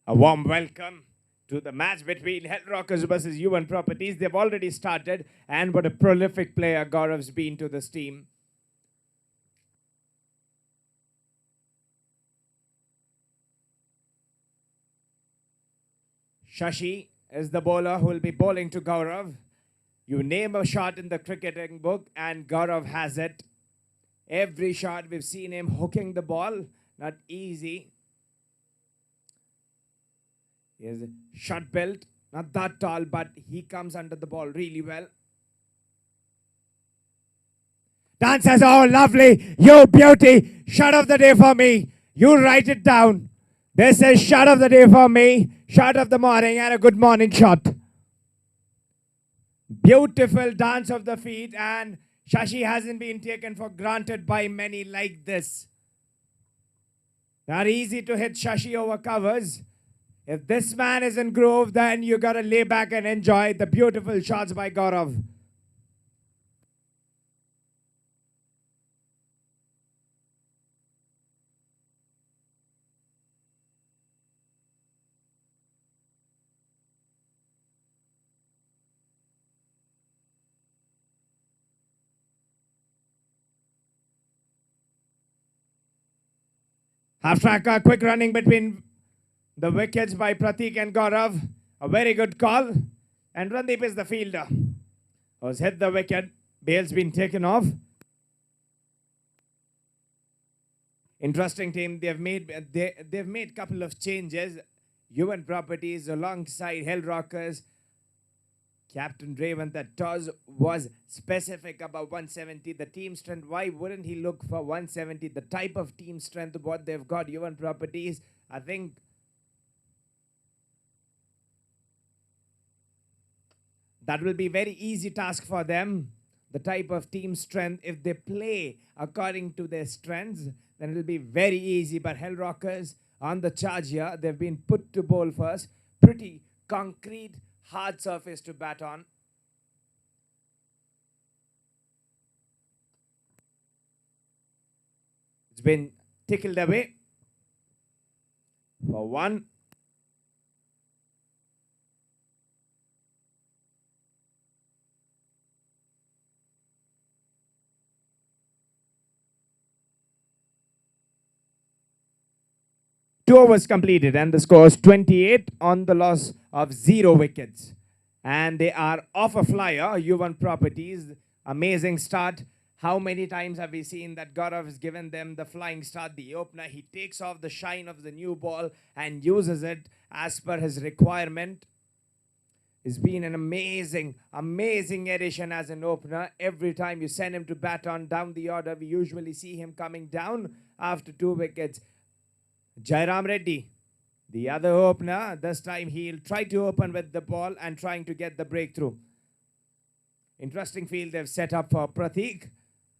A warm welcome to the match between Hellrockers versus Yuvan Properties. They've already started, and what a prolific player Gaurav's been to this team. Shashi is the bowler who will be bowling to Gaurav. You name a shot in the cricketing book, and Gaurav has it. Every shot we've seen him hooking the ball, not easy. He has a shot belt, not that tall, but he comes under the ball really well. Dancers, oh lovely, you beauty, shot of the day for me. You write it down. This is shot of the day for me, shot of the morning, and a good morning shot. Beautiful dance of the feet, and Shashi hasn't been taken for granted by many like this. Not easy to hit Shashi over covers. If this man is in groove, then you gotta lay back and enjoy the beautiful shots by Gaurav. Half tracker, quick running between the wickets by Pratik and Gaurav. A very good call. And Randeep is the fielder. Has hit the wicket. Bail's been taken off. Interesting team. They've made a couple of changes. Yuvan Properties alongside Hellrockers. Captain Raven, that toss was specific about 170. The team strength, why wouldn't he look for 170? The type of team strength, what they've got, Yuvan Properties, I think that will be very easy task for them. The type of team strength, if they play according to their strengths, then it will be very easy. But Hellrockers on the charge here, they've been put to bowl first. Pretty concrete, hard surface to bat on. It's been tickled away for one. Two overs completed, and the score is 28 on the loss of 0 wickets. And they are off a flyer, Yuvan Properties. Amazing start. How many times have we seen that Gaurav has given them the flying start? The opener, he takes off the shine of the new ball and uses it as per his requirement. It's been an amazing addition as an opener. Every time you send him to bat on down the order, we usually see him coming down after 2 wickets. Jairam Reddy, the other opener, this time he'll try to open with the ball and trying to get the breakthrough. Interesting field they've set up for Pratik.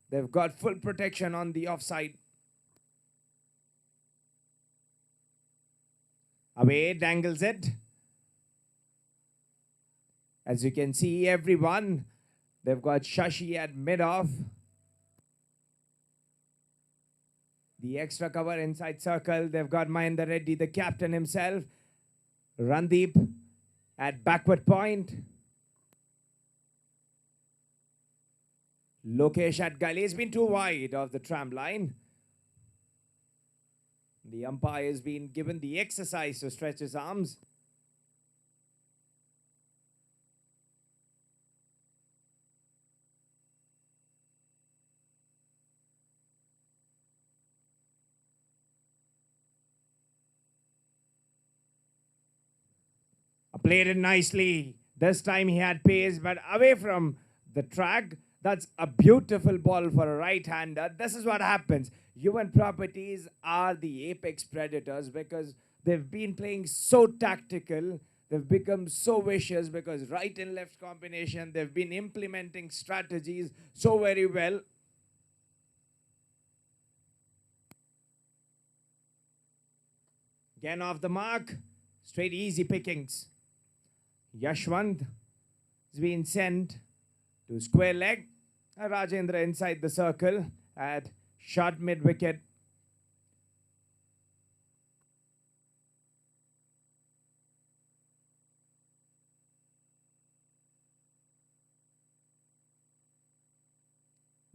They've got full protection on the offside. Away, dangles it. As you can see, everyone, they've got Shashi at mid-off. The extra cover inside circle. They've got Mahendra Reddy, the captain himself. Randeep at backward point. Lokesh at gully. He's been too wide of the tram line. The umpire has been given the exercise to stretch his arms. Played it nicely. This time he had pace, but away from the track. That's a beautiful ball for a right-hander. This is what happens. Yuvan Properties are the apex predators because they've been playing so tactical. They've become so vicious because right and left combination, they've been implementing strategies so very well. Again off the mark. Straight easy pickings. Yashwant has been sent to square leg. Rajendra inside the circle at short mid-wicket.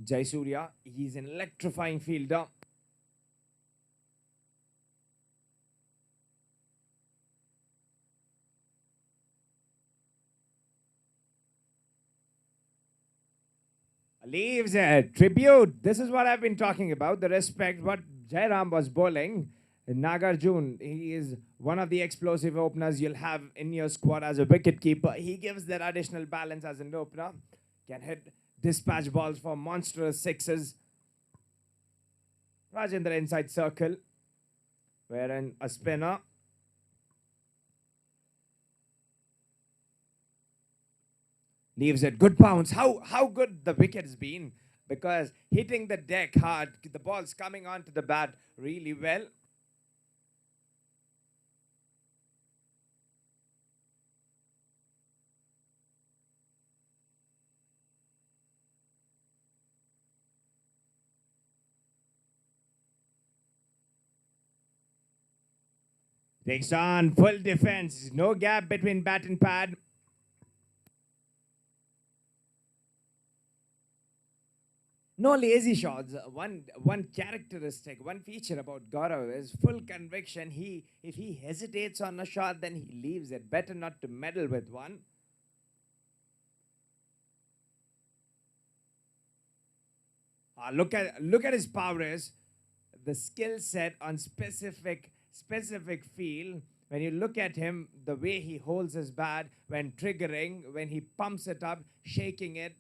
Jaisurya, he's an electrifying fielder. Leaves a tribute. This is what I've been talking about. The respect what Jairam was bowling. Nagarjun, he is one of the explosive openers you'll have in your squad as a wicket keeper. He gives that additional balance as an opener. Can hit dispatch balls for monstrous sixes. Rajendra inside circle. Wherein a spinner. Leaves it. Good bounce. How good the wicket has been. Because hitting the deck hard. The ball's coming onto the bat really well. Takes on full defense. No gap between bat and pad. No lazy shots. One characteristic, one feature about Gaurav is full conviction. If he hesitates on a shot, then he leaves it. Better not to meddle with one. Look at his powers, the skill set on specific feel. When you look at him, the way he holds his bat when triggering, when he pumps it up, shaking it,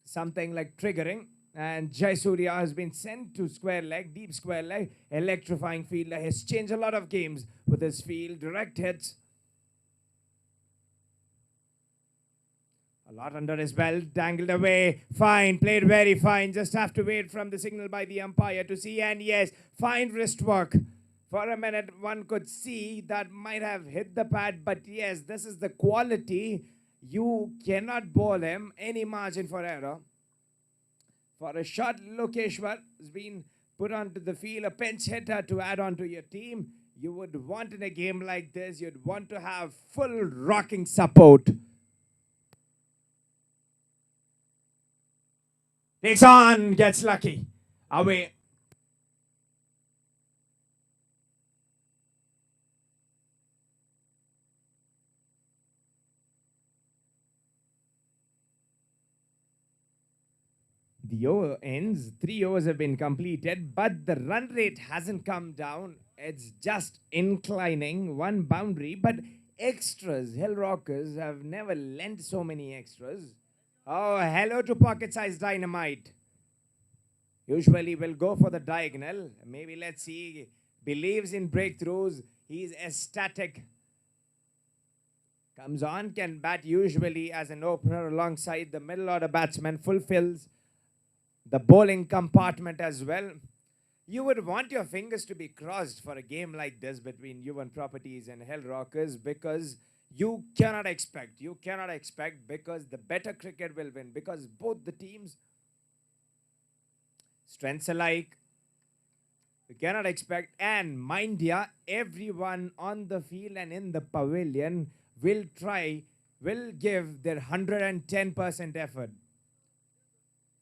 something like triggering. And Jaisurya has been sent to square leg, deep square leg, electrifying fielder. Has changed a lot of games with his field, direct hits. A lot under his belt, dangled away. Fine, played very fine. Just have to wait from the signal by the umpire to see. And yes, fine wrist work. For a minute, one could see that might have hit the pad. But yes, this is the quality. You cannot bowl him any margin for error. For a shot, Lokeshwar has been put onto the field, a pinch hitter to add on to your team. You would want in a game like this, you'd want to have full rocking support. Takes on, gets lucky. Away. The over ends, 3 overs have been completed, but the run rate hasn't come down. It's just inclining, one boundary, but extras. Hellrockers have never lent so many extras. Oh, hello to pocket-sized dynamite. Usually will go for the diagonal. Maybe let's see. Believes in breakthroughs. He's ecstatic. Comes on, can bat usually as an opener alongside the middle order batsman. Fulfills the bowling compartment as well. You would want your fingers to be crossed for a game like this between Yuvan Properties and Hellrockers because you cannot expect because the better cricket will win because both the teams, strengths alike, you cannot expect. And mind ya, everyone on the field and in the pavilion will give their 110% effort.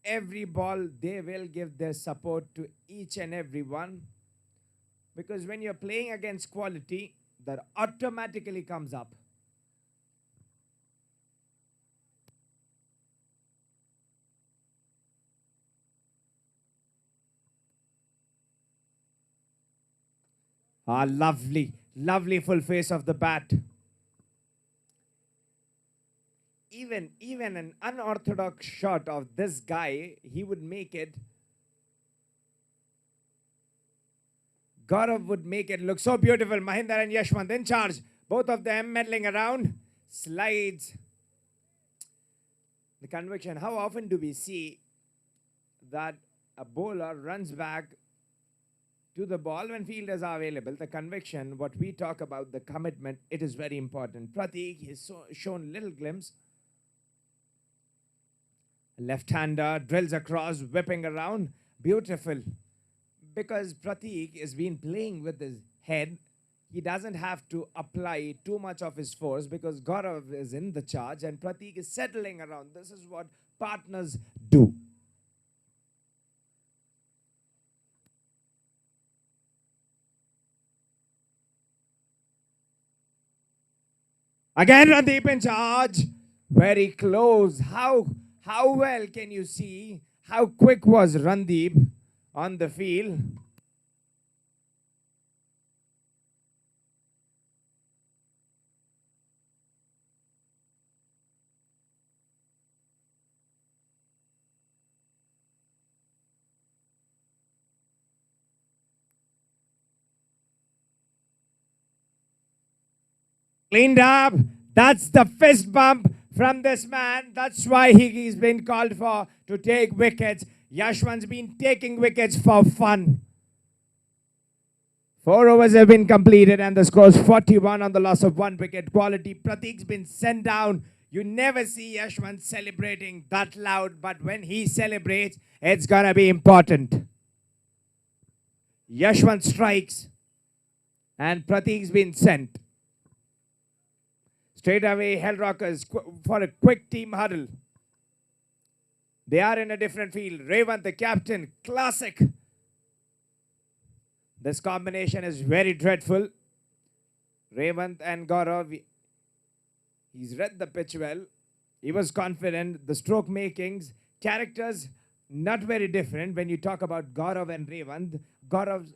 Every ball, they will give their support to each and every one. Because when you're playing against quality, that automatically comes up. Lovely, lovely full face of the bat. Even an unorthodox shot of this guy, he would make it. Gaurav would make it look so beautiful. Mahinder and Yashwant in charge. Both of them meddling around. Slides. The conviction. How often do we see that a bowler runs back to the ball when fielders are available? The conviction, what we talk about, the commitment, it is very important. Pratik has shown little glimpse. Left-hander drills across, whipping around. Beautiful. Because Pratik has been playing with his head, he doesn't have to apply too much of his force because Gaurav is in the charge and Pratik is settling around. This is what partners do. Again, Randeep in charge. Very close. How well can you see how quick was Randeep on the field? Cleaned up. That's the fist bump from this man. That's why he's been called for to take wickets. Yashwant's been taking wickets for fun. 4 overs have been completed and the score is 41 on the loss of 1 wicket. Quality. Pratik's been sent down. You never see Yashwant celebrating that loud, but when he celebrates, it's gonna be important. Yashwant strikes and Pratik's been sent. Straight away, Hellrockers for a quick team huddle. They are in a different field. Revan, the captain, classic. This combination is very dreadful. Revant and Gaurav, he's read the pitch well. He was confident. The stroke makings, characters, not very different when you talk about Gaurav and Revant. Gaurav's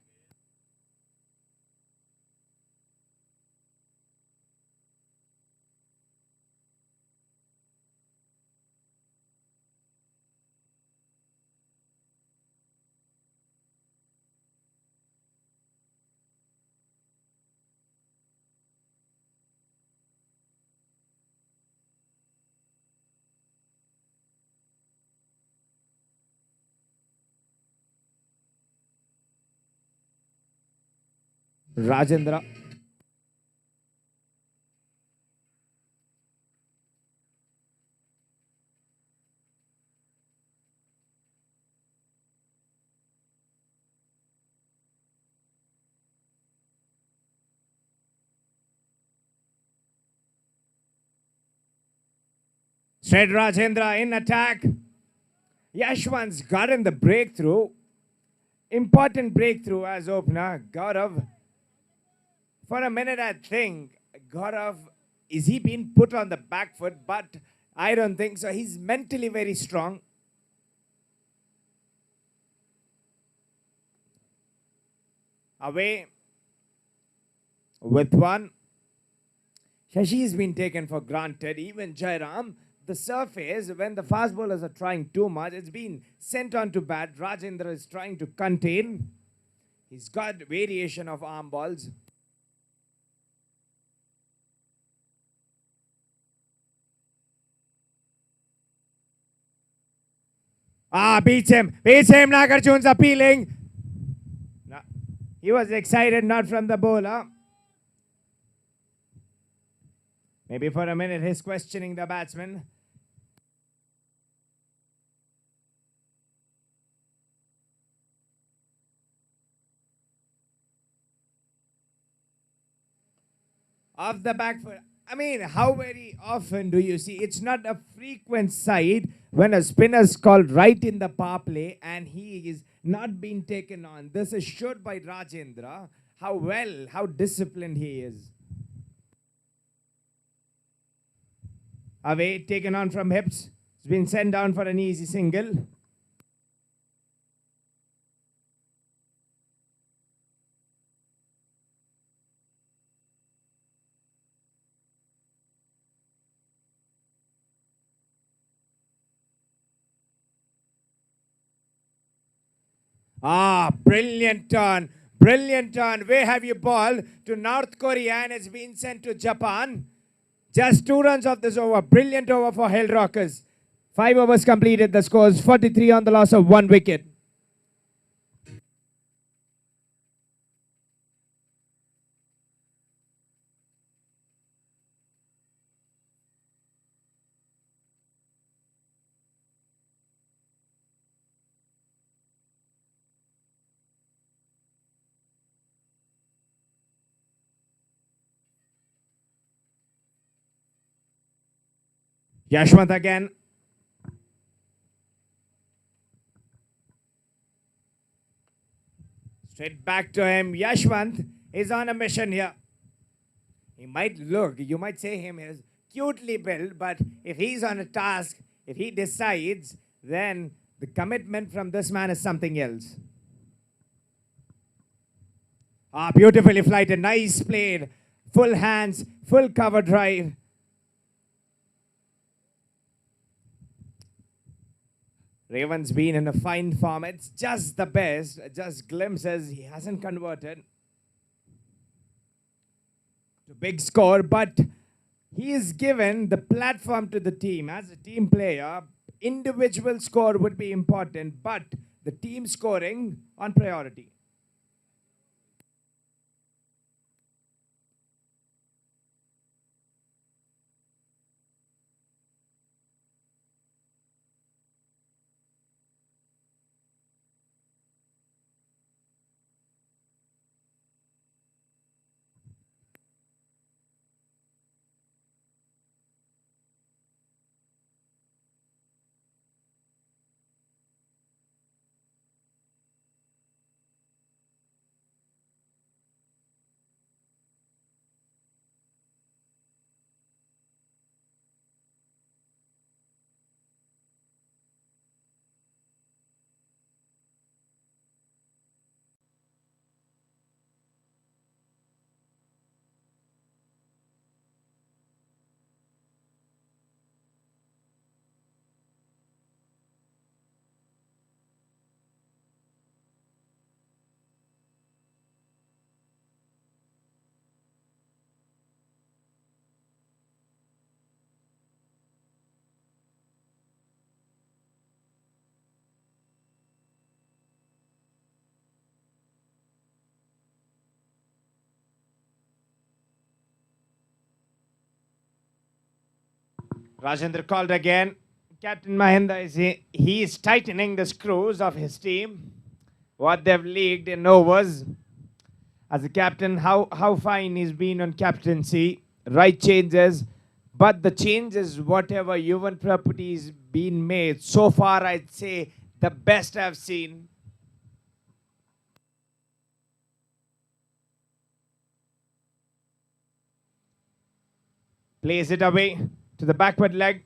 Rajendra. Straight Rajendra in attack. Yashwant's gotten the breakthrough. Important breakthrough as opener. Gaurav. For a minute, I think Gaurav, is he being put on the back foot? But I don't think so. He's mentally very strong. Away with one. Shashi's been taken for granted. Even Jairam, the surface, when the fast bowlers are trying too much, it's been sent on to bat. Rajendra is trying to contain. He's got variation of arm balls. Beats him. Beats him. Nagarjun's appealing. No. He was excited, not from the bowler. Maybe for a minute he's questioning the batsman. Off the back foot. I mean, how very often do you see? It's not a frequent sight when a spinner's called right in the power play and he is not being taken on. This is showed by Rajendra how well, how disciplined he is. Away, taken on from hips. It's been sent down for an easy single. Brilliant turn. Brilliant turn. Where have you ball to North Korea and it's been sent to Japan. Just 2 runs off this over. Brilliant over for Hellrockers. 5 overs completed. The score is 43 on the loss of 1 wicket. Yashwant again. Straight back to him. Yashwant is on a mission here. He might look, you might say him is cutely built, but if he's on a task, if he decides, then the commitment from this man is something else. Ah, beautifully flighted, nice played, full hands, full cover drive. Raven's been in a fine form. It's just the best, just glimpses. He hasn't converted to big score, but he is given the platform to the team. As a team player, individual score would be important, but the team scoring on priority. Rajendra called again. Captain Mahinda he is tightening the screws of his team. What they've leaked in overs. As a captain, how fine he's been on captaincy. Right changes. But the changes, whatever Yuvan properties been made, so far I'd say the best I've seen. Plays it away to the backward leg.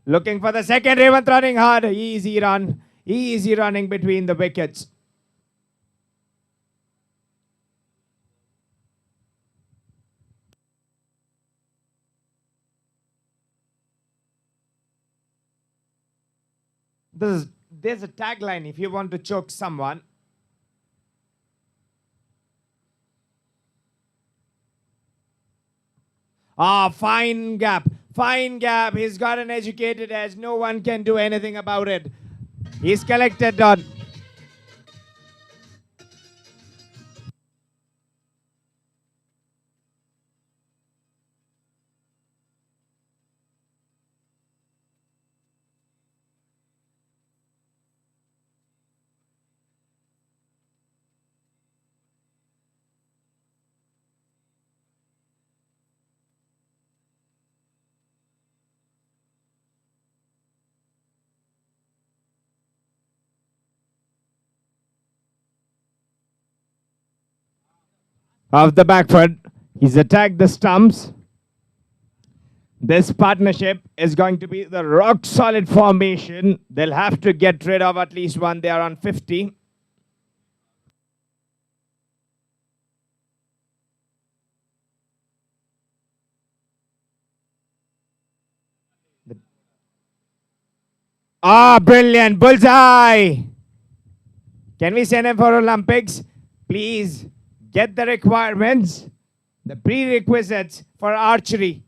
Looking for the second. Raven running hard. Easy run. Easy running between the wickets. There's a tagline if you want to choke someone. Ah, fine gap. Fine gap. He's got an educated edge. No one can do anything about it. He's collected on. Off the back foot. He's attacked the stumps. This partnership is going to be the rock solid formation. They'll have to get rid of at least one. They are on 50. Ah, brilliant. Bullseye. Can we send him for Olympics? Please get the requirements, the prerequisites for archery.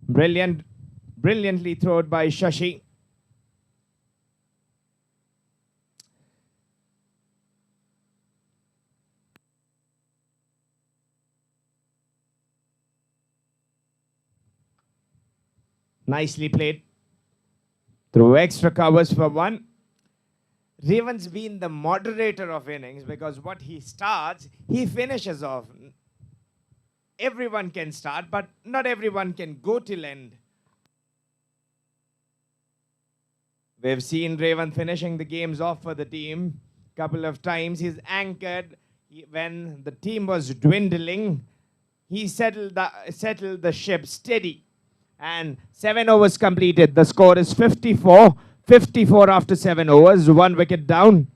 Brilliantly thrown by Shashi. Nicely played. Through extra covers for one. Raven's been the moderator of innings because what he starts, he finishes off. Everyone can start, but not everyone can go till end. We've seen Raven finishing the games off for the team. couple of times. He's anchored. When the team was dwindling, he settled the ship steady. And 7 overs completed. The score is 54. 54 after 7 overs. 1 wicket down.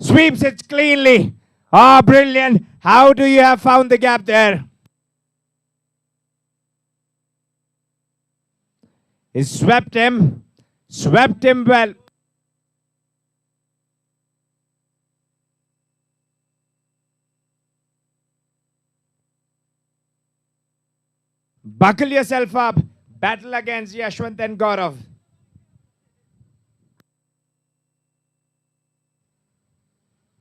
Sweeps it cleanly. Ah, brilliant. How do you have found the gap there? He swept him well. Buckle yourself up. Battle against Yashwant and Gaurav.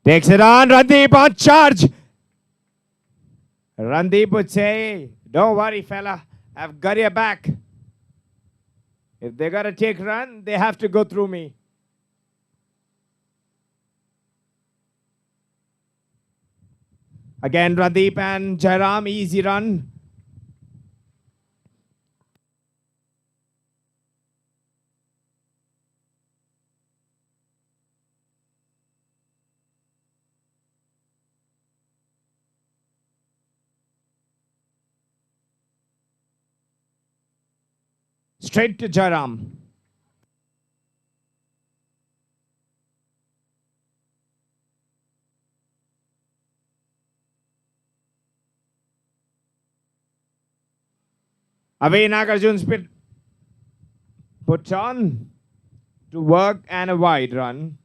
Takes it on. Randeep on charge. Randeep would say, don't worry, fella. I've got your back. If they got to take run, they have to go through me. Again, Randeep and Jairam, easy run. Straight to Jairam. Away Nagarjun's put on to work and a wide run.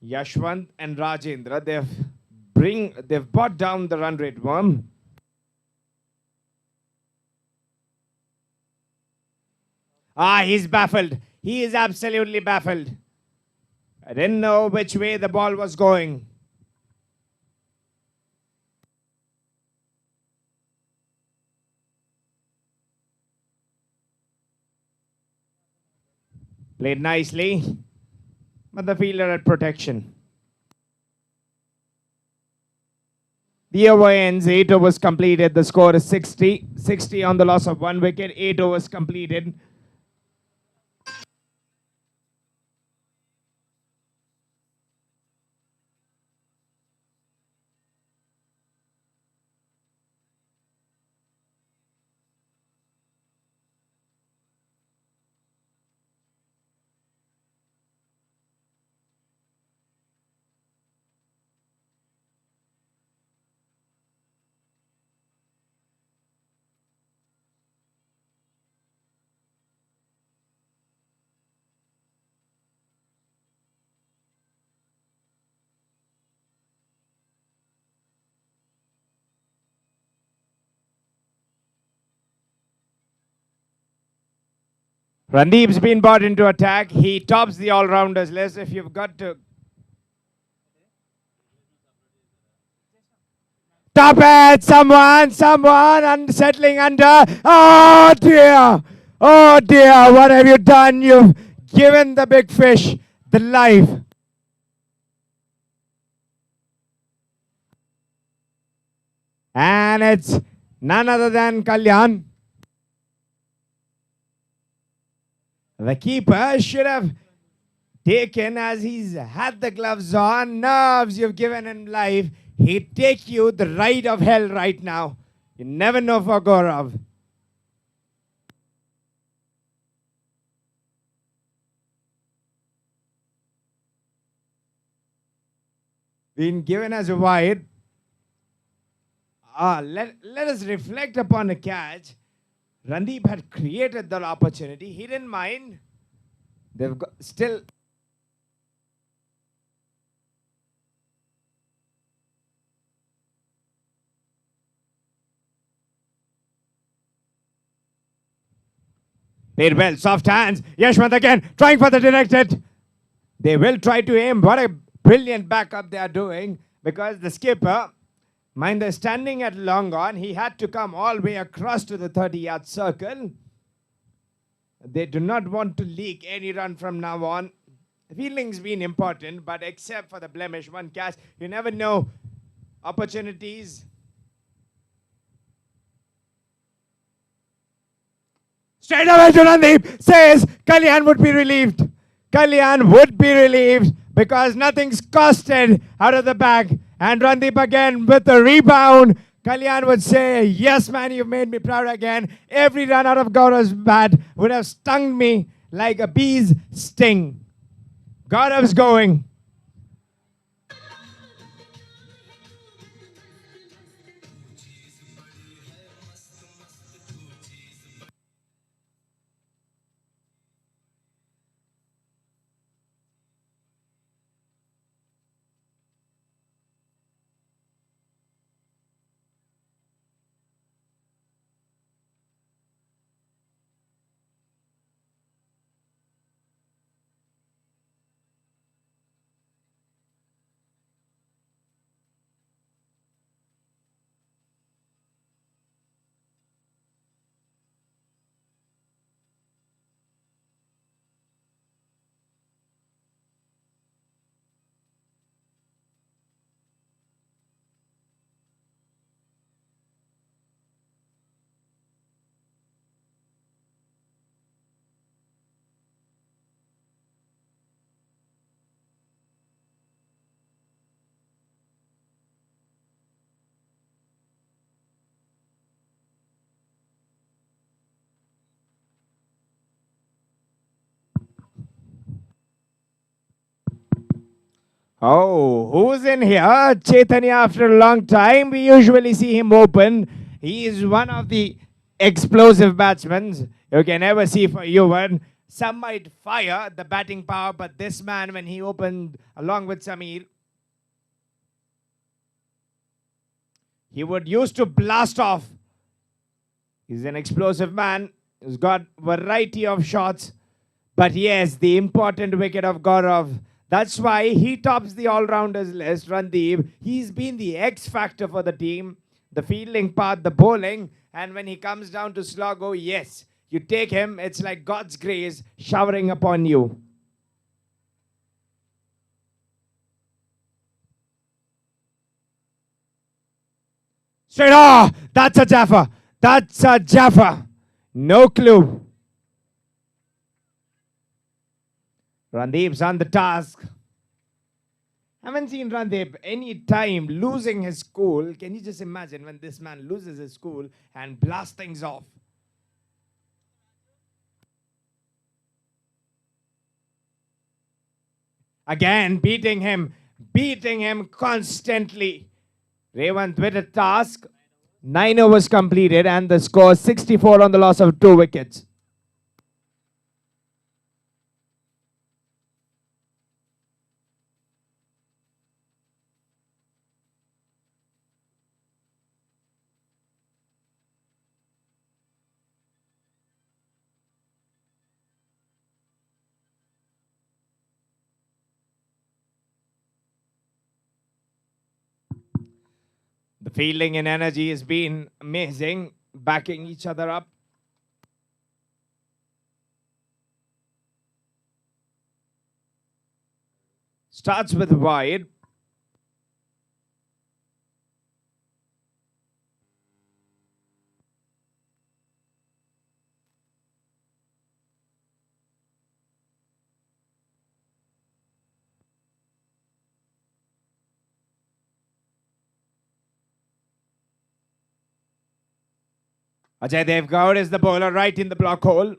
Yashwant and Rajendra, they've brought down the run rate worm. Ah, he's baffled. He is absolutely baffled. I didn't know which way the ball was going. Played nicely, but the fielder had protection. The over ends, 8 overs completed. The score is 60. 60 on the loss of 1 wicket, 8 overs completed. Randeep's been brought into attack. He tops the all-rounders list. If you've got to top it, someone unsettling under. Oh dear, what have you done? You've given the big fish the life. And it's none other than Kalyan. The keeper should have taken, as he's had the gloves on. Nerves, you've given him life. He'd take you the ride of hell right now. You never know for Gaurav. Been given as a wide. Let us reflect upon the catch. Randeep had created that opportunity. He didn't mind. They've got still. Played well, soft hands. Yashwant again, trying for the directed. They will try to aim. What a brilliant backup they are doing, because the skipper, Mahinder standing at long on, he had to come all the way across to the 30-yard circle. They do not want to leak any run from now on. Fielding's been important, but except for the blemish, one catch, you never know opportunities. Straight away to Randeep, says Kalyan would be relieved. Kalyan would be relieved because nothing's costed out of the bag. And Randeep again with the rebound. Kalyan would say, yes, man, you've made me proud again. Every run out of Gaurav's bat would have stung me like a bee's sting. Gaurav's going. Oh, who's in here? Chaitanya, after a long time, we usually see him open. He is one of the explosive batsmen you can ever see for Yuvan. Some might fire the batting power, but this man, when he opened along with Samir, he would used to blast off. He's an explosive man. He's got variety of shots. But yes, the important wicket of Gaurav. That's why he tops the all-rounders list, Randeep. He's been the X factor for the team. The fielding part, the bowling. And when he comes down to Slogo, yes, you take him. It's like God's grace showering upon you. Straight, oh, that's a Jaffa. That's a Jaffa. No clue. Randeep's on the task. Haven't seen Randeep any time losing his cool. Can you just imagine when this man loses his cool and blasts things off? Again, beating him constantly. Revant with a task. 9 overs completed and the score 64 on the loss of 2 wickets. The fielding and energy has been amazing, backing each other up. Starts with wide. Ajay Devgaur is the bowler right in the block hole.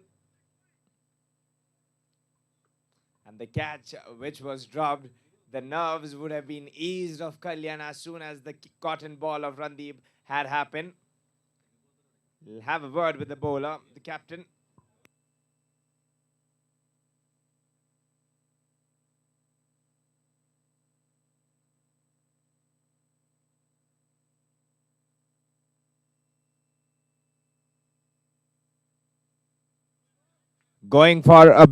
And the catch which was dropped, the nerves would have been eased of Kalyan as soon as the cotton ball of Randeep had happened. We'll have a word with the bowler, the captain. Going for a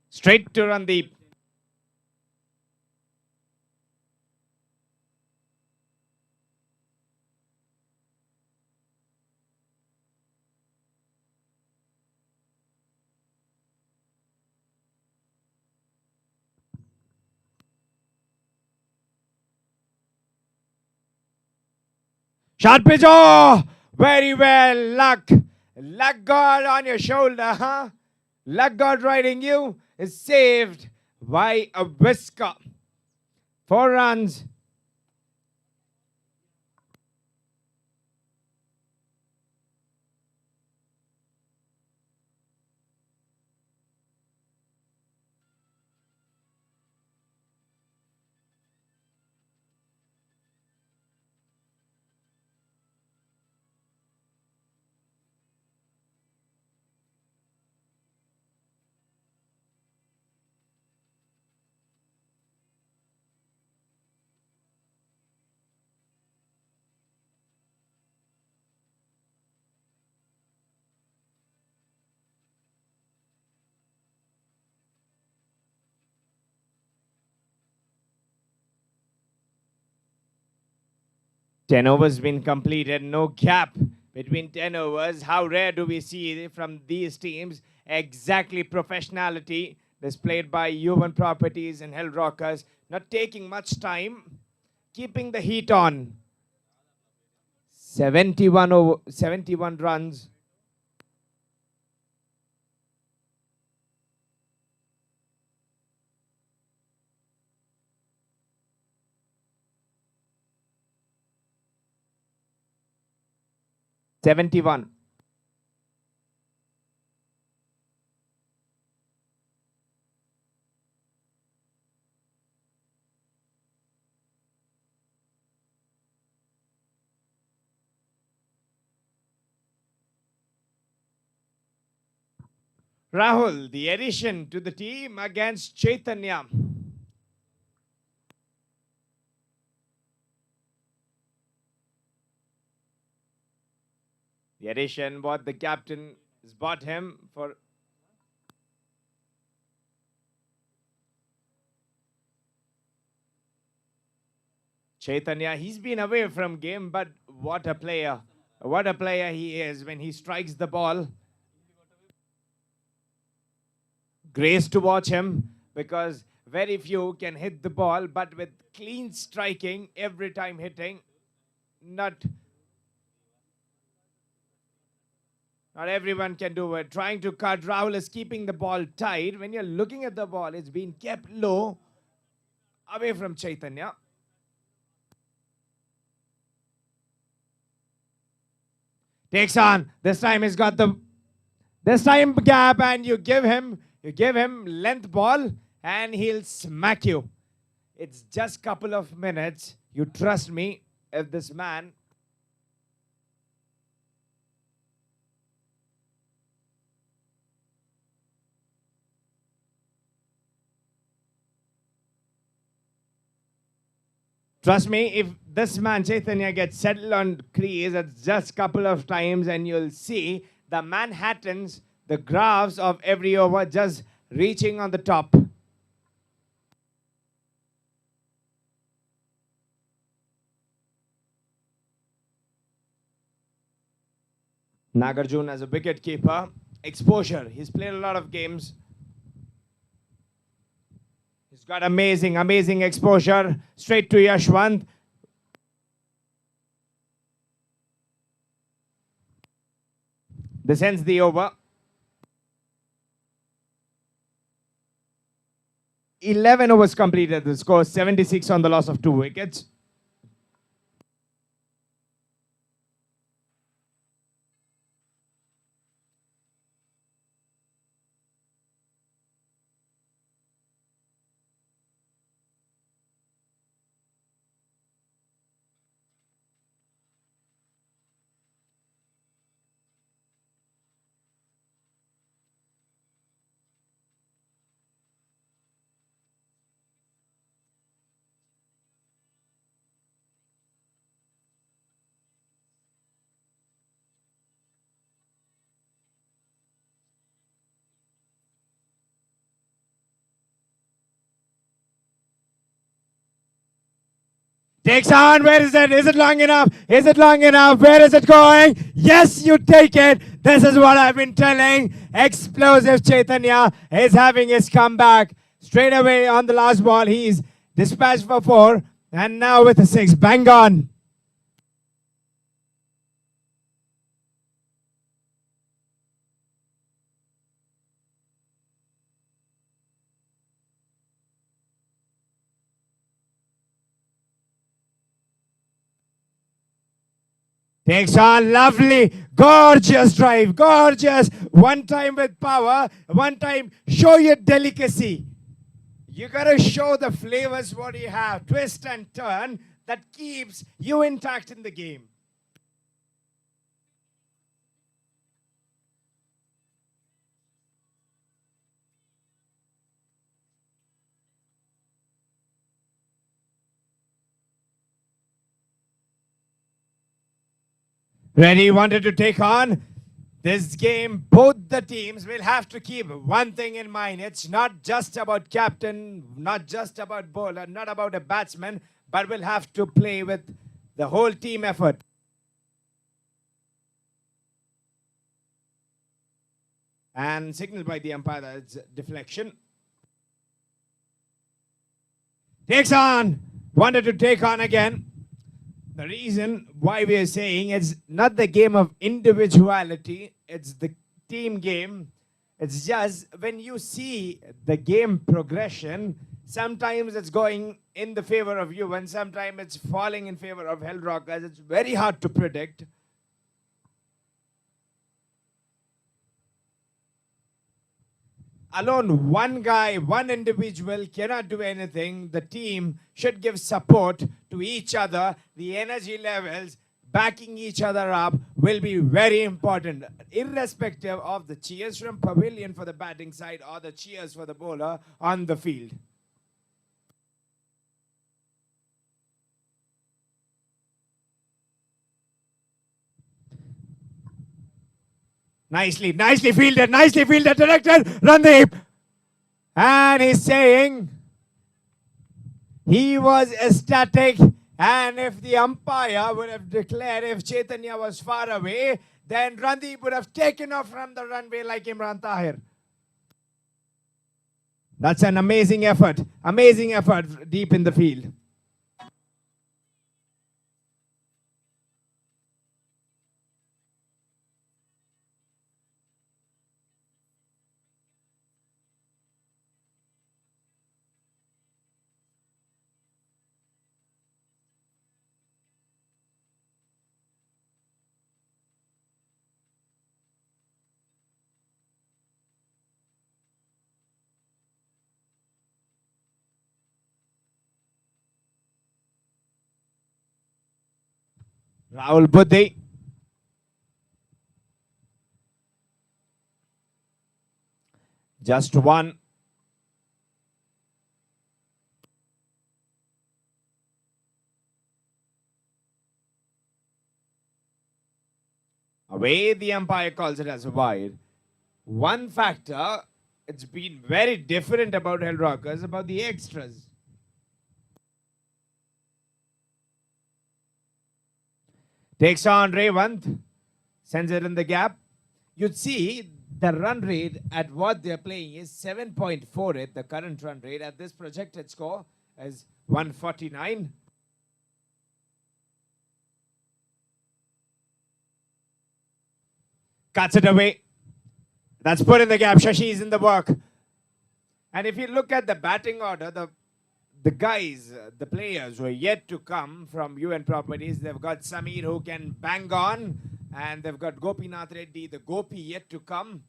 straight to run the 'Shot pitch. Oh, very well. Luck. Luck God on your shoulder, huh? Luck God riding you is saved by a whisker. 4 runs. Ten overs been completed. No gap between 10 overs. How rare do we see from these teams? Exactly professionality displayed by Yuvan Properties and Hellrockers. Not taking much time. Keeping the heat on. 71 runs. '71. Rahul, the addition to the team against Chaitanya. The addition, what the captain has bought him for. Chaitanya, he's been away from game, but what a player. What a player he is when he strikes the ball. Grace to watch him because very few can hit the ball, but with clean striking every time hitting, not everyone can do it. Trying to cut, Rahul is keeping the ball tight. When you're looking at the ball, it's been kept low, away from Chaitanya. Takes on. This time he's got the gap, and you give him length ball, and he'll smack you. It's just couple of minutes. You trust me. If this man trust me, if this man Chaitanya gets settled on crease, it's just couple of times, and you'll see the Manhattans, the graphs of every over just reaching on the top. Nagarjun as a wicket keeper, exposure. He's played a lot of games. He's got amazing exposure. Straight to Yashwant. This ends the over. 11 overs completed. The score 76 on the loss of 2 wickets. Takes on. Where is it? Is it long enough? Is it long enough? Where is it going? Yes, you take it. This is what I've been telling. Explosive Chaitanya is having his comeback. Straight away on the last ball, he's dispatched for 4. And now with a 6. Bang on. Takes on. Lovely, gorgeous drive, gorgeous. One time with power, one time show your delicacy. You gotta show the flavors what you have. Twist and turn that keeps you intact in the game. Ready, wanted to take on this game. Both the teams will have to keep one thing in mind. It's not just about captain, not just about bowler, not about a batsman, but we'll have to play with the whole team effort. And signaled by the umpire that it's deflection. Takes on. Wanted to take on again. The reason why we are saying it's not the game of individuality, it's the team game. It's just when you see the game progression, sometimes it's going in the favor of Yuvan, sometimes it's falling in favor of Hellrockers. It's very hard to predict. Alone, one guy, one individual cannot do anything. The team should give support to each other. The energy levels, backing each other up will be very important, irrespective of the cheers from pavilion for the batting side or the cheers for the bowler on the field. Nicely fielded, directed, Randeep. And he's saying he was ecstatic, and if the umpire would have declared if Chaitanya was far away, then Randeep would have taken off from the runway like Imran Tahir. That's an amazing effort deep in the field. Rahul Buddhi. Just one. Away, the umpire calls it as a wide. One factor, it's been very different about Hellrockers, about the extras. Takes on Revant, sends it in the gap. You'd see the run rate at what they're playing is 7.48, the current run rate. At this projected score is 149. Cuts it away. That's put in the gap. Shashi is in the work. And if you look at the batting order, the guys, the players who are yet to come from Yuvan Properties, they've got Samir who can bang on, and they've got Gopinath Reddy, the Gopi yet to come.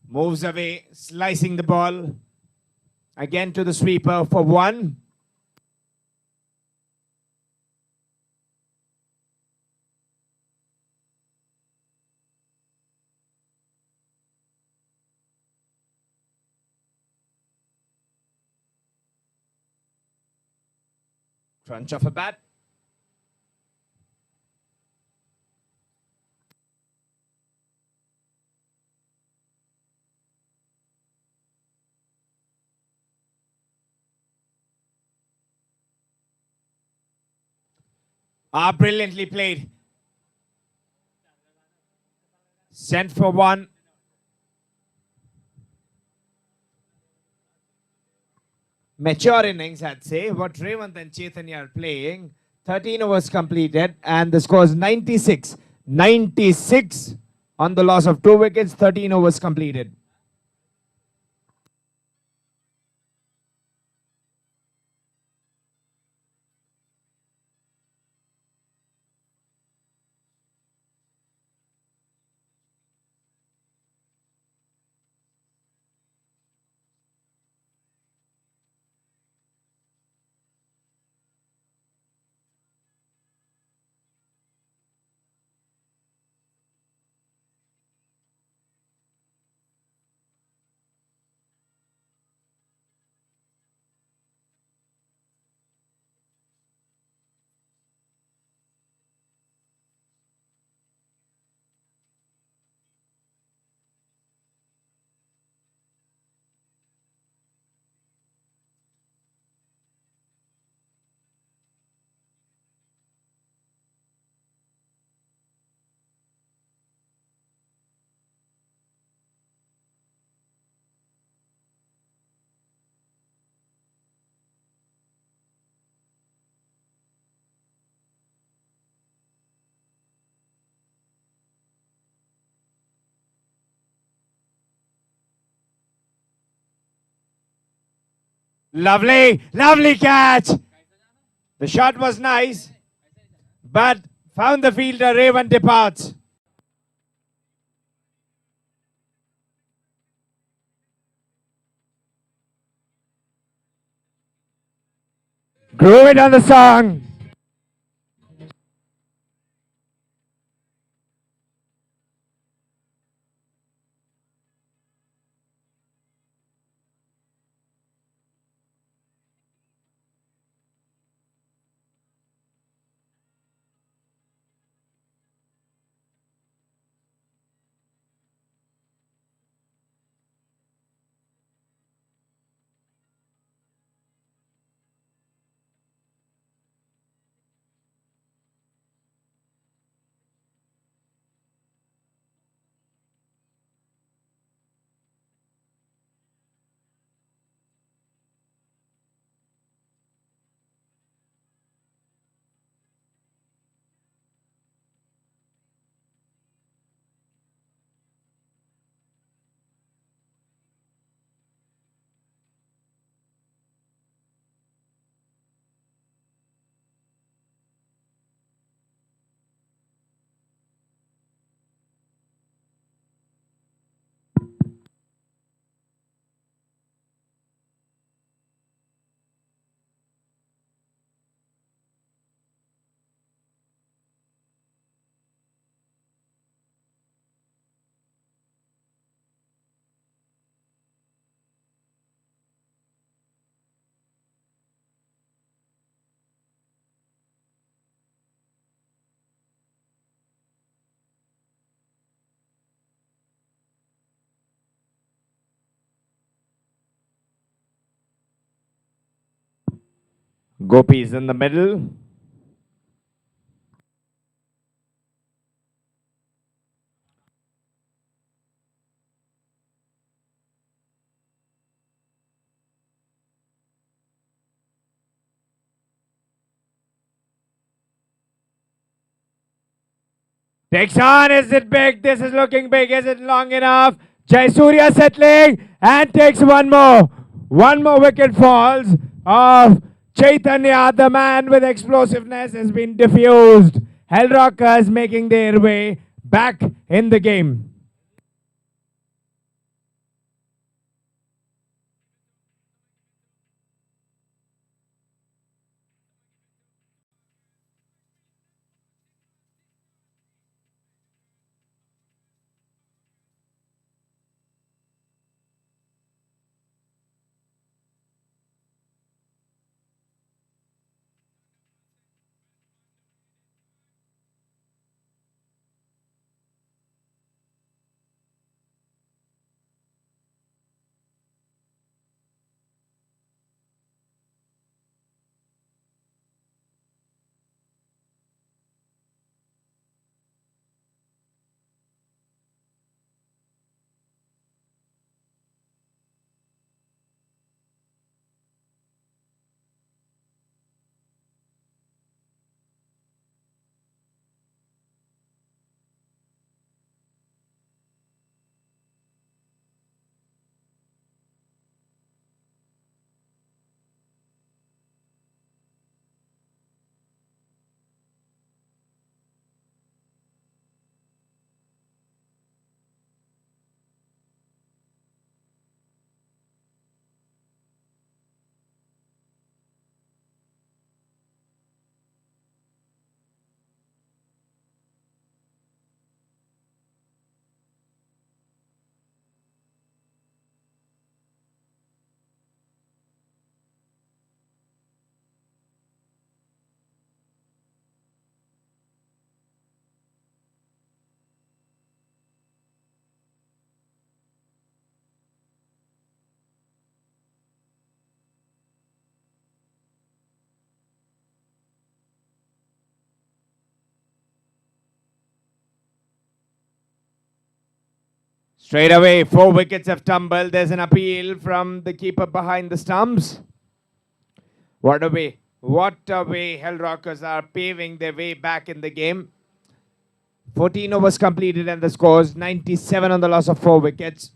Moves away, slicing the ball. Again to the sweeper for one. Crunch of a bat. Brilliantly played. Sent for one. Mature innings, I'd say, what Revant and Chaitanya are playing. 13 overs completed, and the score is 96. 96 on the loss of 2 wickets, 13 overs completed. Lovely, lovely catch. The shot was nice, but found the fielder. Raven departs. Groove it on the song. Gopis in the middle. Takes on, is it big? This is looking big. Is it long enough? Jaisurya settling and takes one more. One more wicket falls of Chaitanya, the man with explosiveness, has been diffused. Hellrockers making their way back in the game. Straight away, 4 wickets have tumbled. There's an appeal from the keeper behind the stumps. What a way. What a way Hellrockers are paving their way back in the game. 14 overs completed and the scores 97 on the loss of 4 wickets.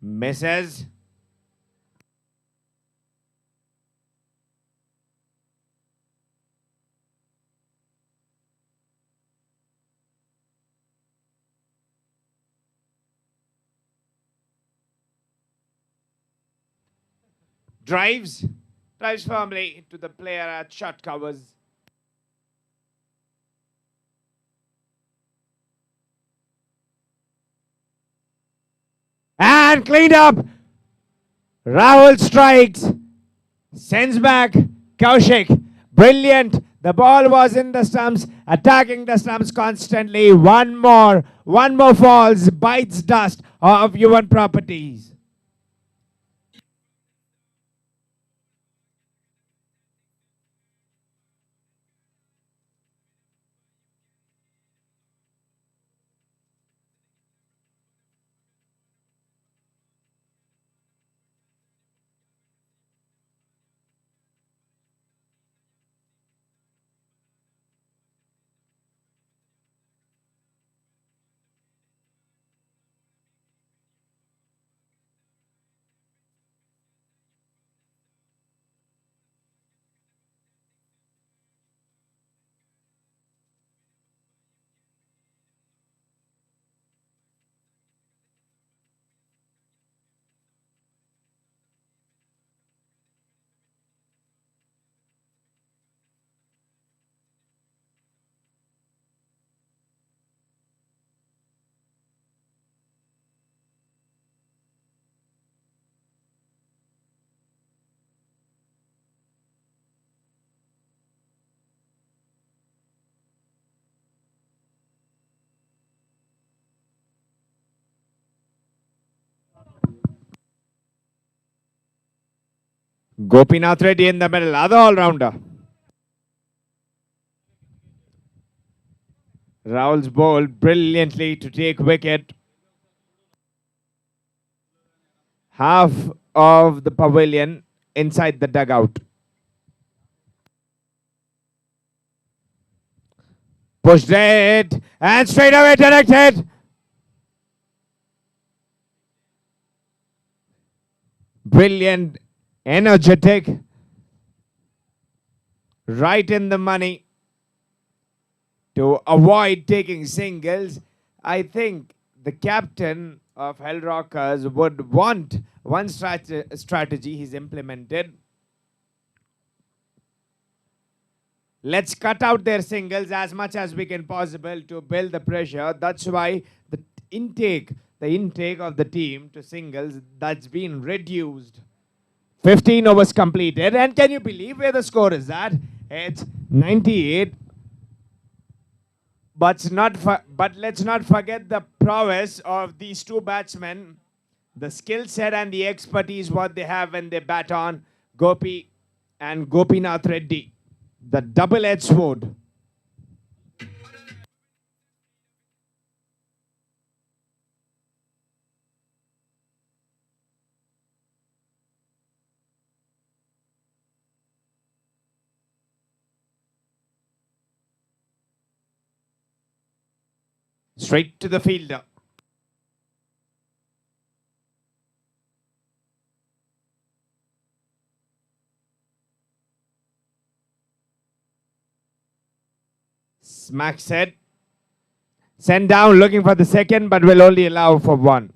Misses. Drives. Drives firmly to the player at short covers. And cleaned up. Rahul strikes. Sends back Kaushik. Brilliant. The ball was in the stumps, attacking the stumps constantly. One more falls, bites dust of Yuvan Properties. Gopinath Reddy in the middle, other all-rounder. Rahul's bowled brilliantly to take wicket. Half of the pavilion inside the dugout. Pushed it and straight away directed. Brilliant, energetic, right in the money to avoid taking singles. I think the captain of Hellrockers would want one strategy he's implemented. Let's cut out their singles as much as we can possible to build the pressure. That's why the intake of the team to singles, that's been reduced. 15 overs completed, and can you believe where the score is at? It's 98. But let's not forget the prowess of these two batsmen, the skill set and the expertise what they have when they bat on. Gopi and Gopinath Reddy, the double-edged sword. Straight to the fielder. Smacks it. Send down looking for the second, but will only allow for one.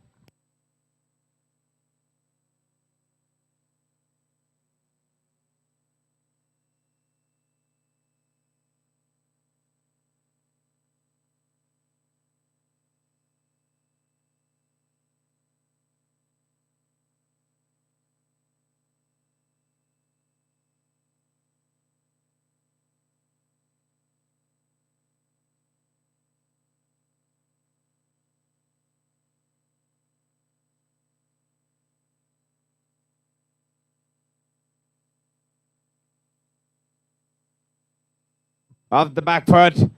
Off the back foot.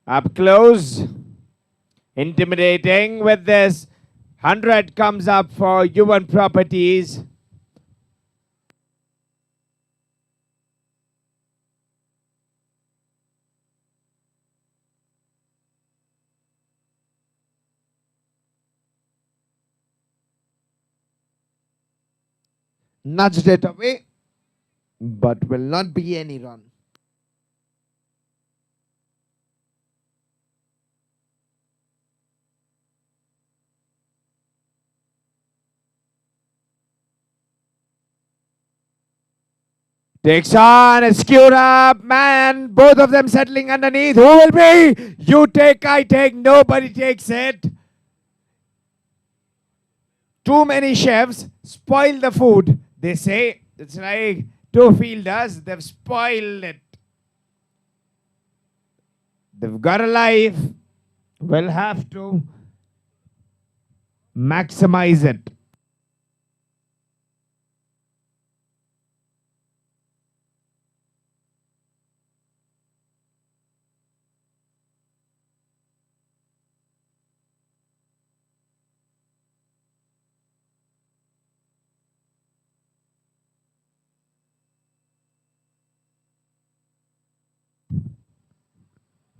Up close. Intimidating with this. 100 comes up for Yuvan Properties. Nudged it away, but will not be any run. Takes on, it's skewed up, man. Both of them settling underneath. Who will be? You take, I take, nobody takes it. Too many chefs spoil the food. They say it's like two fielders, they've spoiled it. They've got a life. We'll have to maximize it.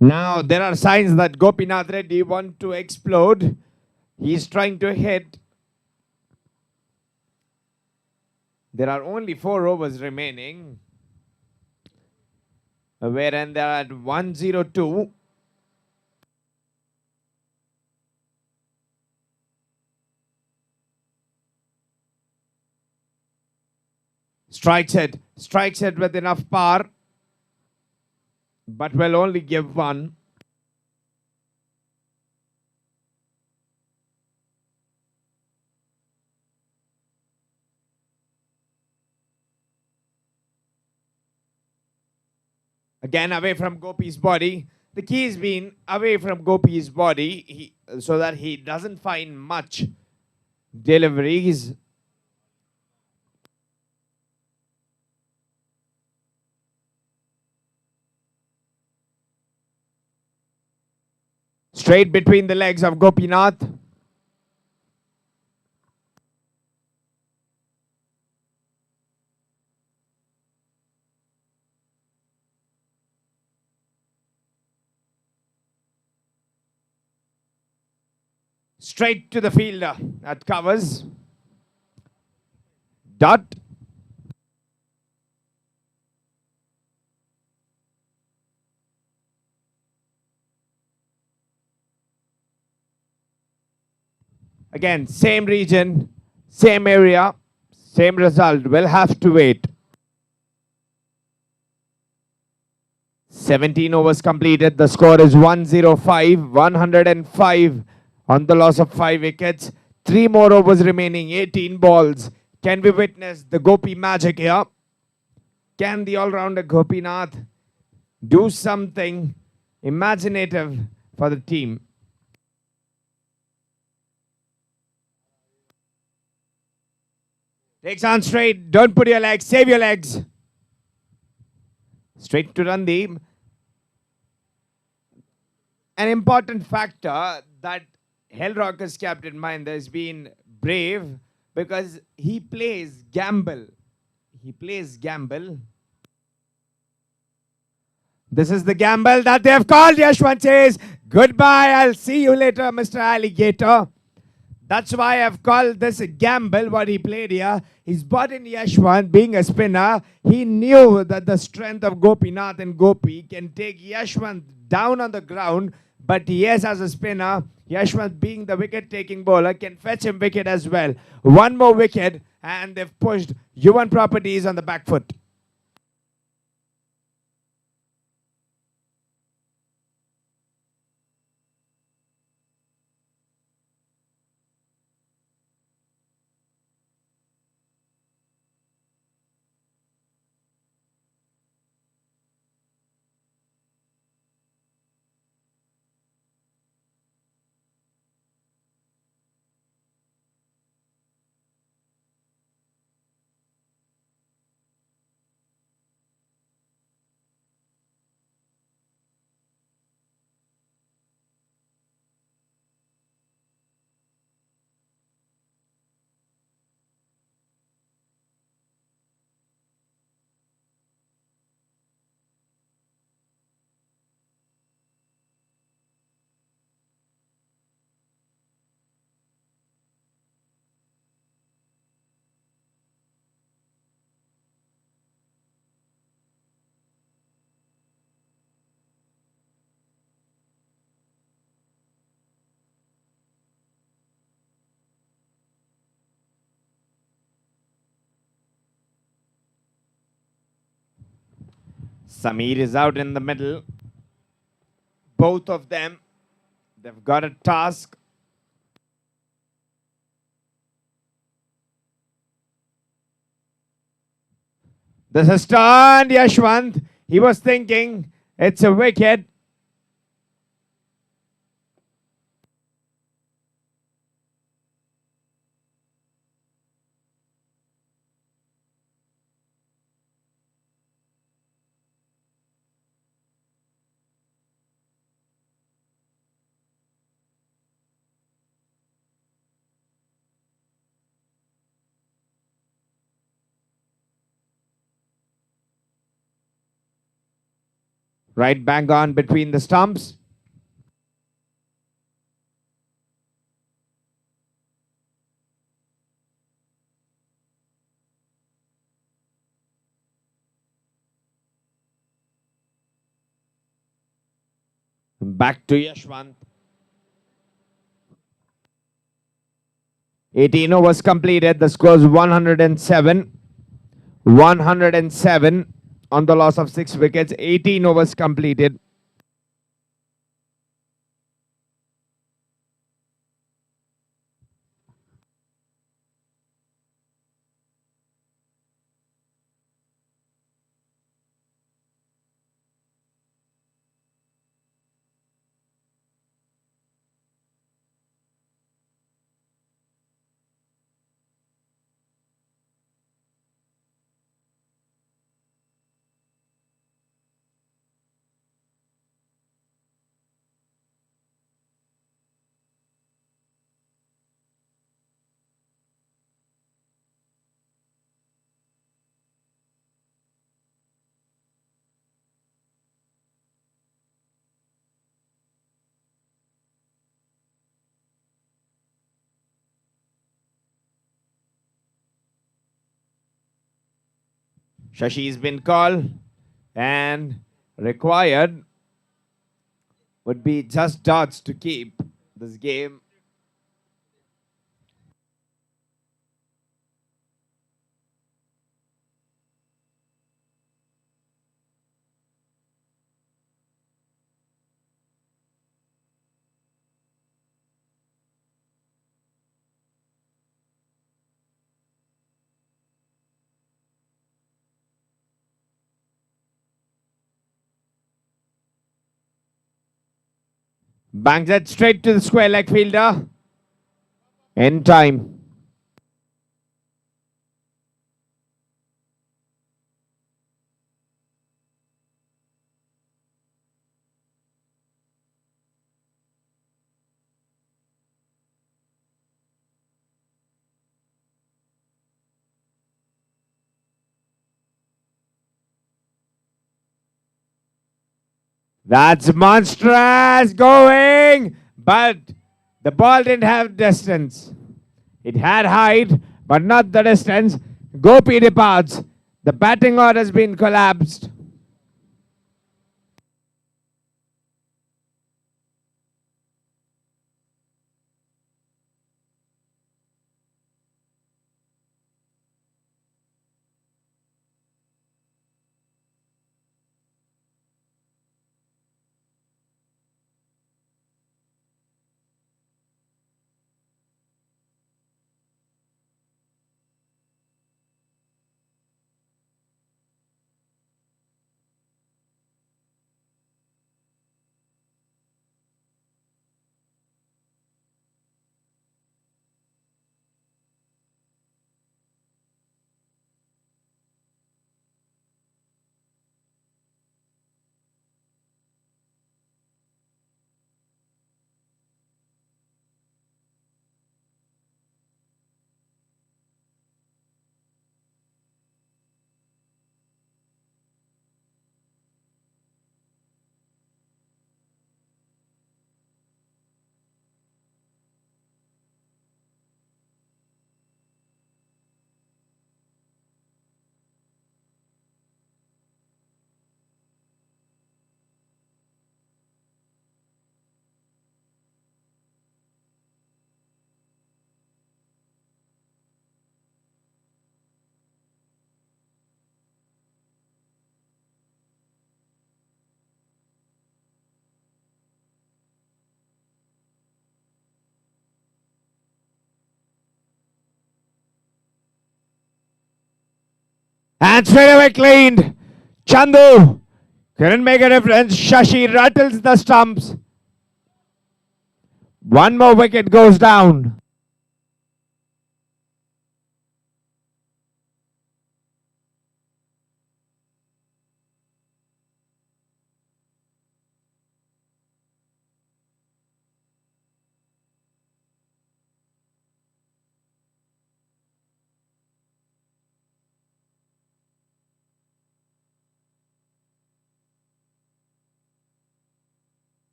Now, there are signs that Gopinath Reddy want to explode. He's trying to hit. There are only 4 overs remaining. Wherein they're at 102. Strikes it with enough power, but will only give one. Again, away from Gopi's body. The key has been away from Gopi's body so that he doesn't find much deliveries. Straight between the legs of Gopinath. Straight to the fielder. That covers. Dot. Again, same region, same area, same result. We'll have to wait. 17 overs completed. The score is 105, 105 on the loss of 5 wickets. 3 more overs remaining, 18 balls. Can we witness the Gopi magic here? Can the all-rounder Gopinath do something imaginative for the team? Takes on straight. Don't put your legs. Save your legs. Straight to Randeep. An important factor that Hellrockers captain Mahinda has been brave because he plays gamble. He plays gamble. This is the gamble that they have called. Yashwant says, goodbye. I'll see you later, Mr. Alligator. That's why I've called this a gamble, what he played here. He's bought in Yashwant, being a spinner. He knew that the strength of Gopinath and Gopi can take Yashwant down on the ground. But yes, as a spinner, Yashwant being the wicket-taking bowler can fetch him wicket as well. One more wicket and they've pushed Yuvan Properties on the back foot. Sameer is out in the middle. Both of them, they've got a task. This is turned Yashwant. He was thinking it's a wicket. Right bang on between the stumps. Back to Yashwant. 18 overs completed. The score is 107. 107 on the loss of 6 wickets. 18 overs completed. Shashi's been called, and required would be just dots to keep this game. Bangs it straight to the square leg fielder. In time. That's monstrous going, but the ball didn't have distance. It had height, but not the distance. Gopi departs. The batting order has been collapsed. And straight away cleaned. Chandu couldn't make a difference. Shashi rattles the stumps. One more wicket goes down.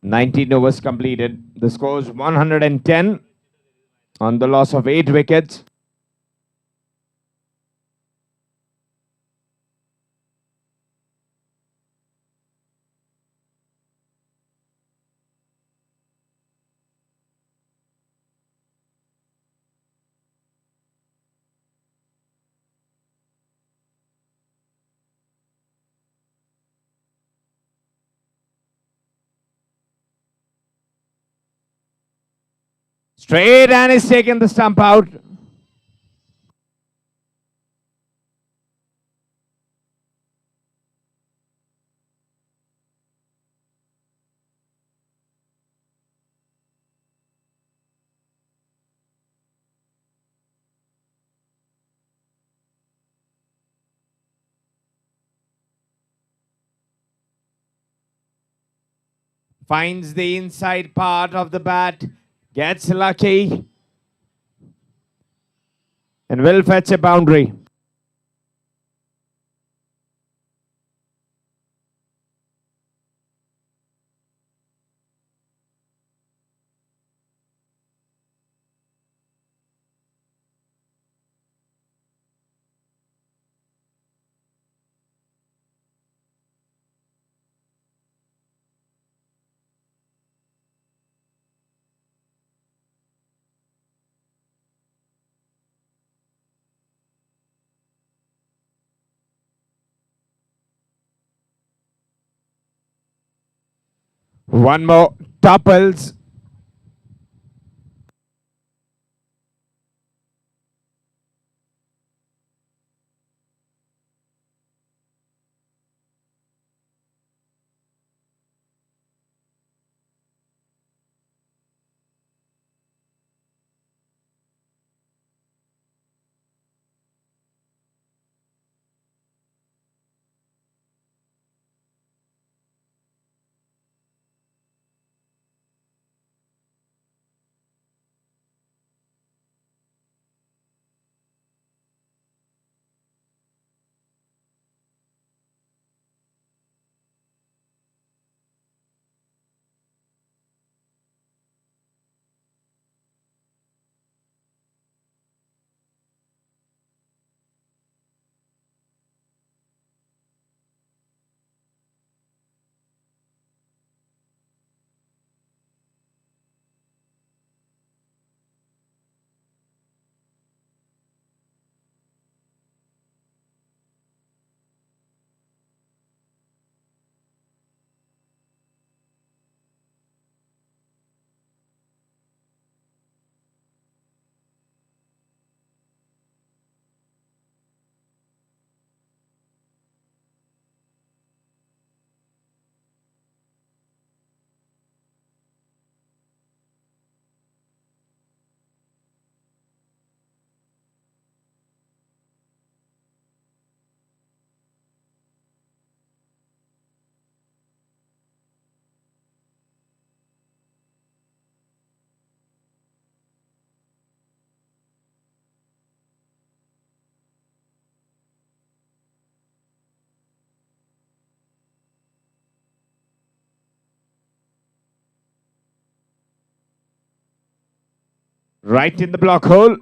19 overs completed. The score is 110 on the loss of 8 wickets. Straight, and he's taken the stump out. Finds the inside part of the bat, gets lucky, and will fetch a boundary. One more topples. Right in the block hole.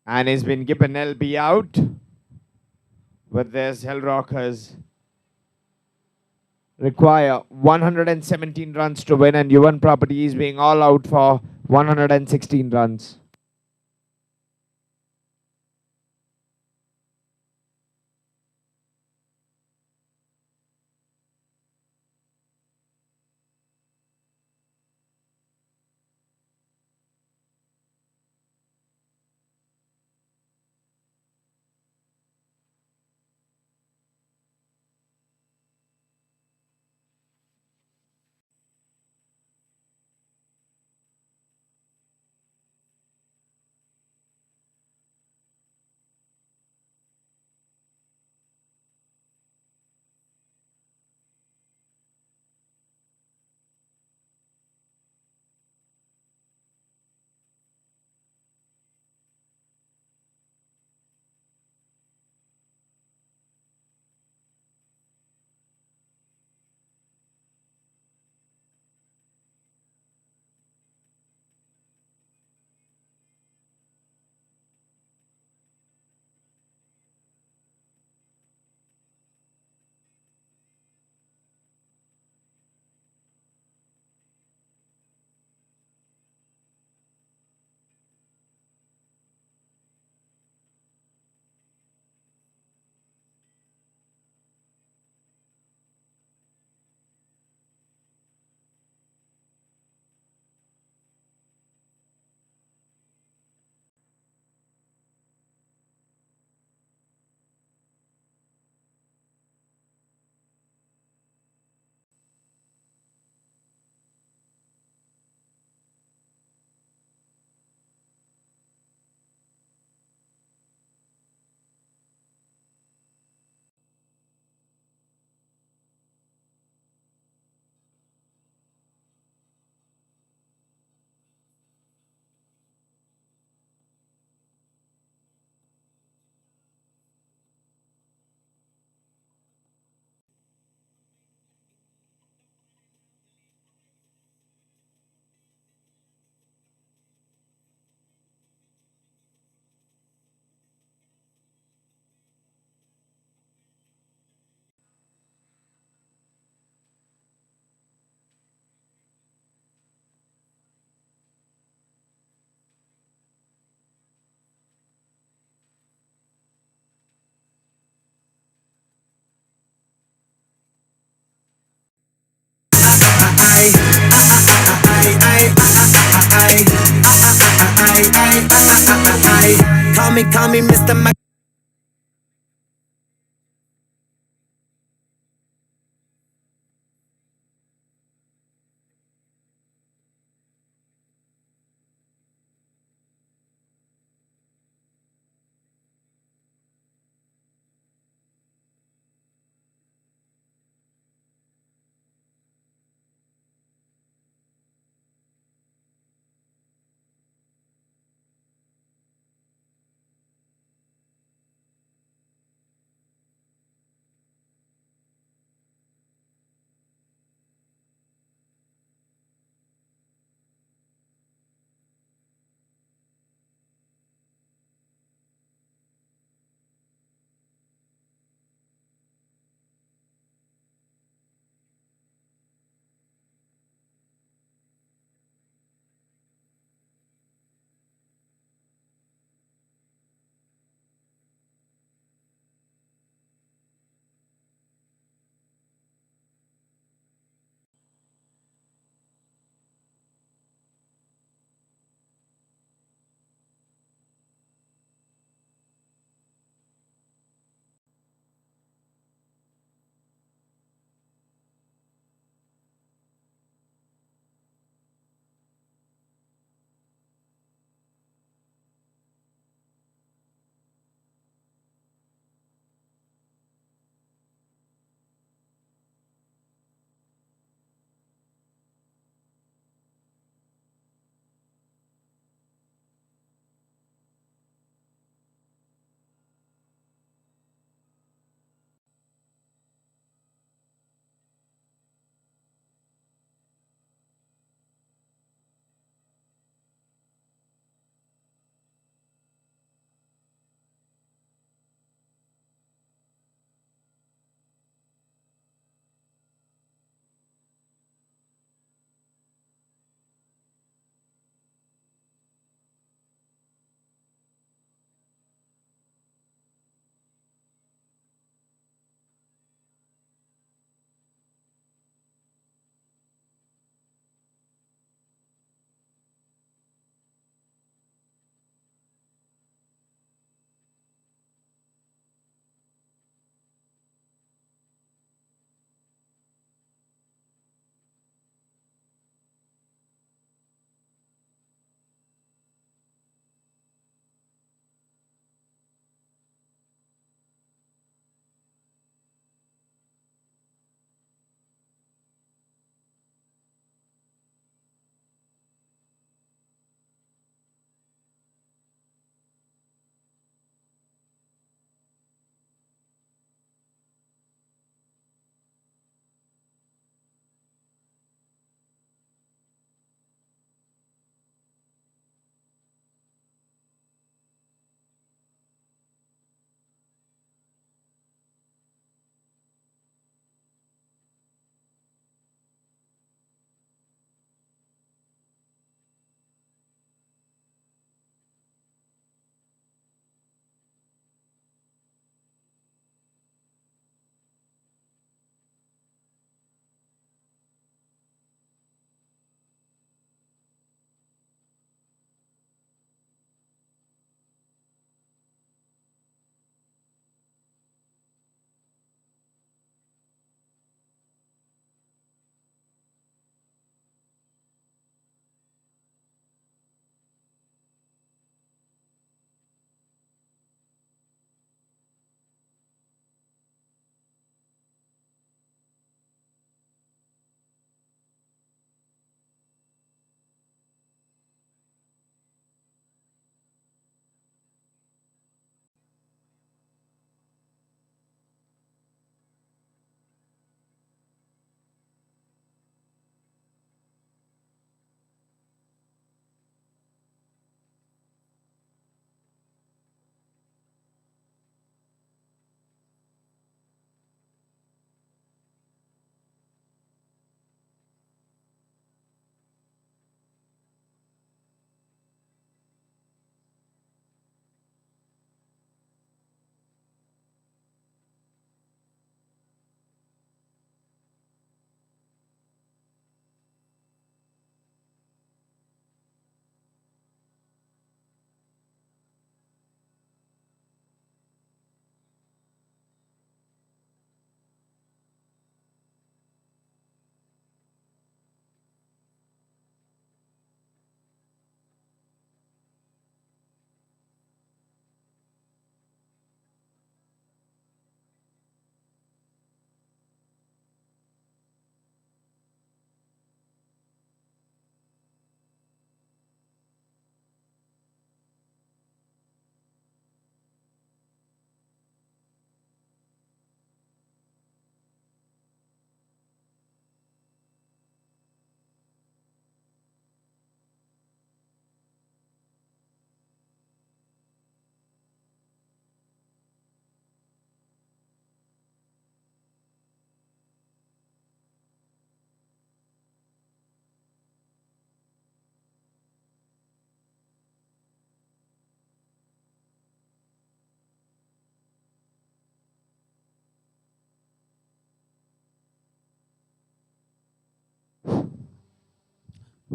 And he's been given LB out. With this, Hellrockers require 117 runs to win, and Yuvan Properties being all out for 116 runs. call me Mr.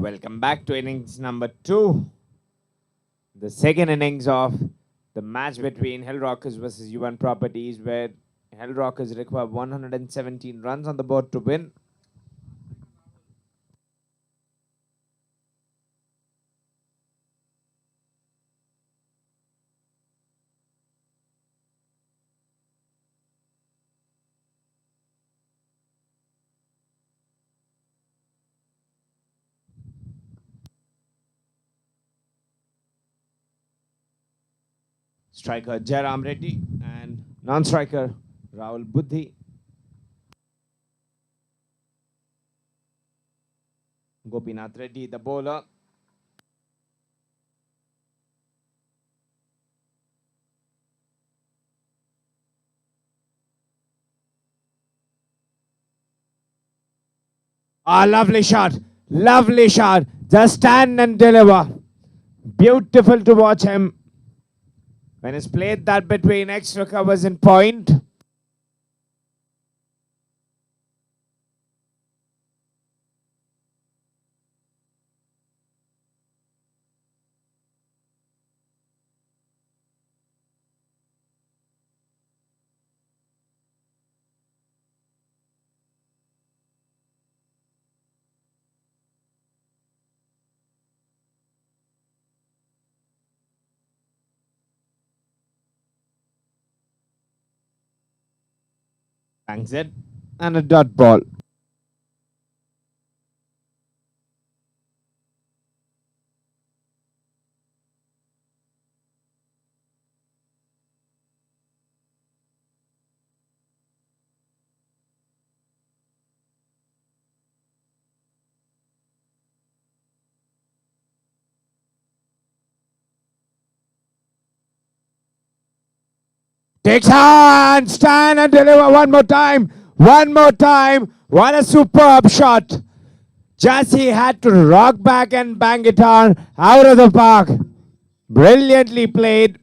Welcome back to innings number 2. The second innings of the match between Hellrockers versus Yuvan Properties, where Hellrockers require 117 runs on the board to win. Striker Jairam Reddy and non-striker Rahul Buddhi. Gopinath Reddy, the bowler. Ah, lovely shot. Lovely shot. Just stand and deliver. Beautiful to watch him. When he's played that between extra covers in point. Bangs it. And a dot ball. Takes hand, stand and deliver one more time. One more time. What a superb shot. Just he had to rock back and bang it on out of the park. Brilliantly played.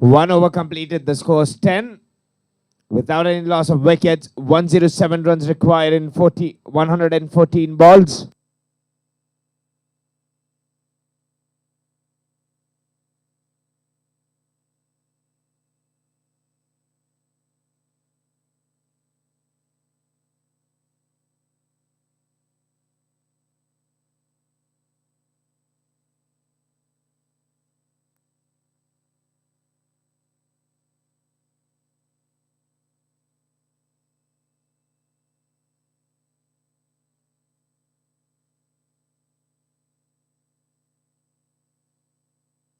One over completed. The score is 10. Without any loss of wickets. 107 runs required in 114 balls.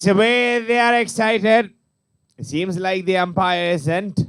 The way they are excited. It seems like the umpire isn't.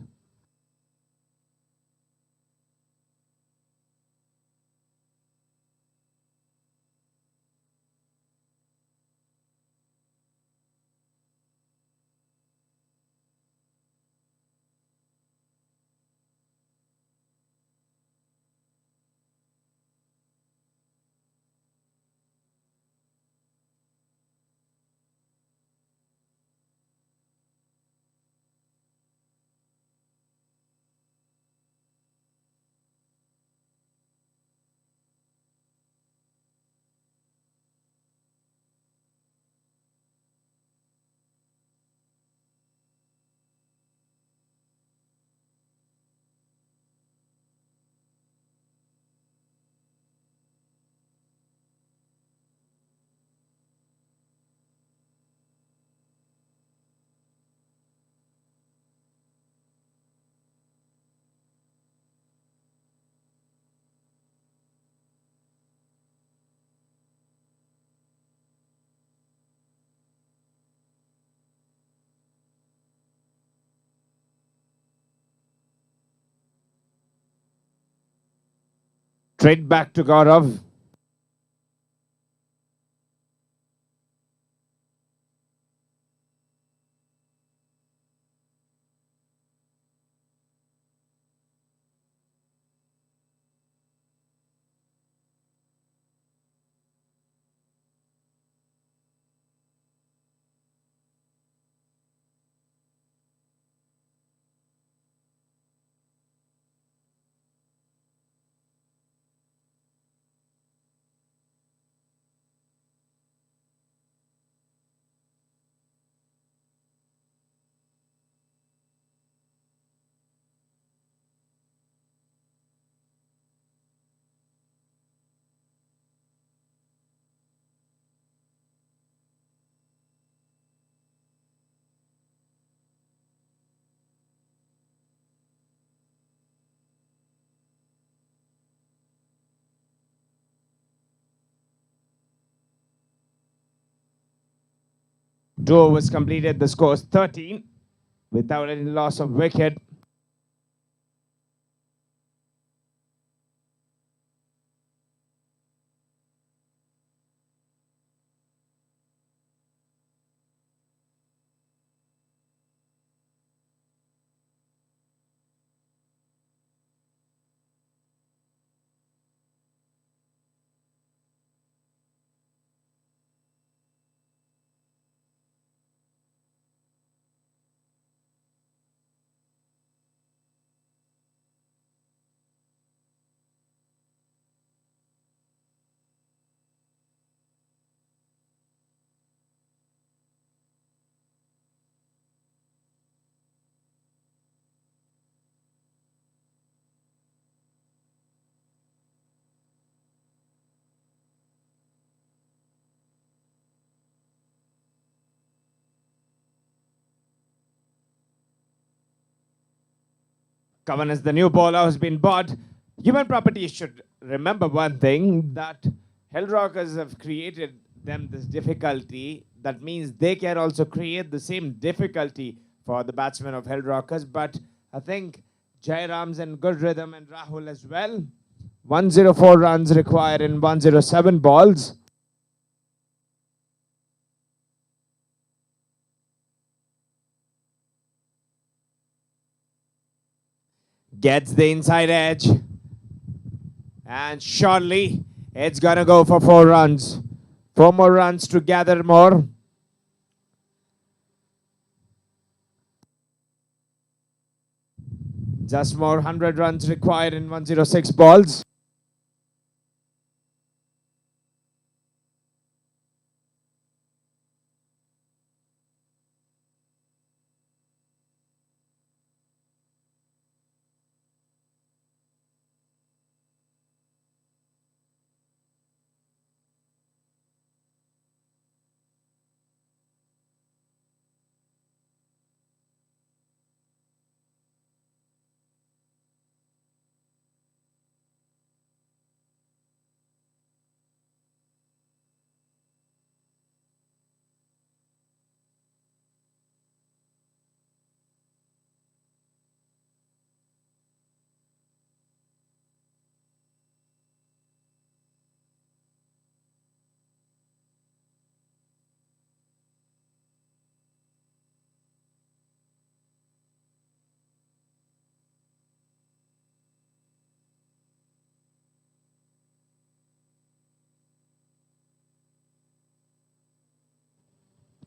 Straight back to Gaurav. Two overs completed. The score is 13 without any loss of wicket. Kavan is the new bowler who's been bought. Human properties should remember one thing, that Hellrockers have created them this difficulty. That means they can also create the same difficulty for the batsmen of Hellrockers. But I think Jairam's in good rhythm and Rahul as well. 104 runs required in 107 balls. Gets the inside edge. And surely it's gonna go for 4 runs. 4 more runs to gather more. Just more 100 runs required in 106 balls.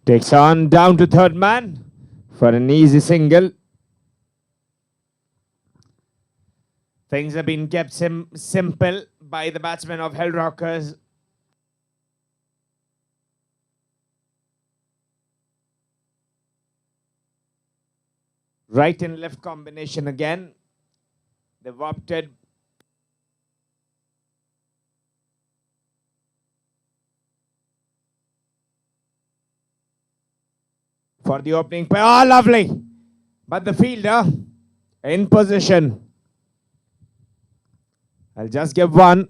Takes on down to third man for an easy single. Things have been kept simple by the batsmen of Hellrockers. Right and left combination again. They've opted for the opening play. Oh, lovely. But the fielder in position. I'll just give one.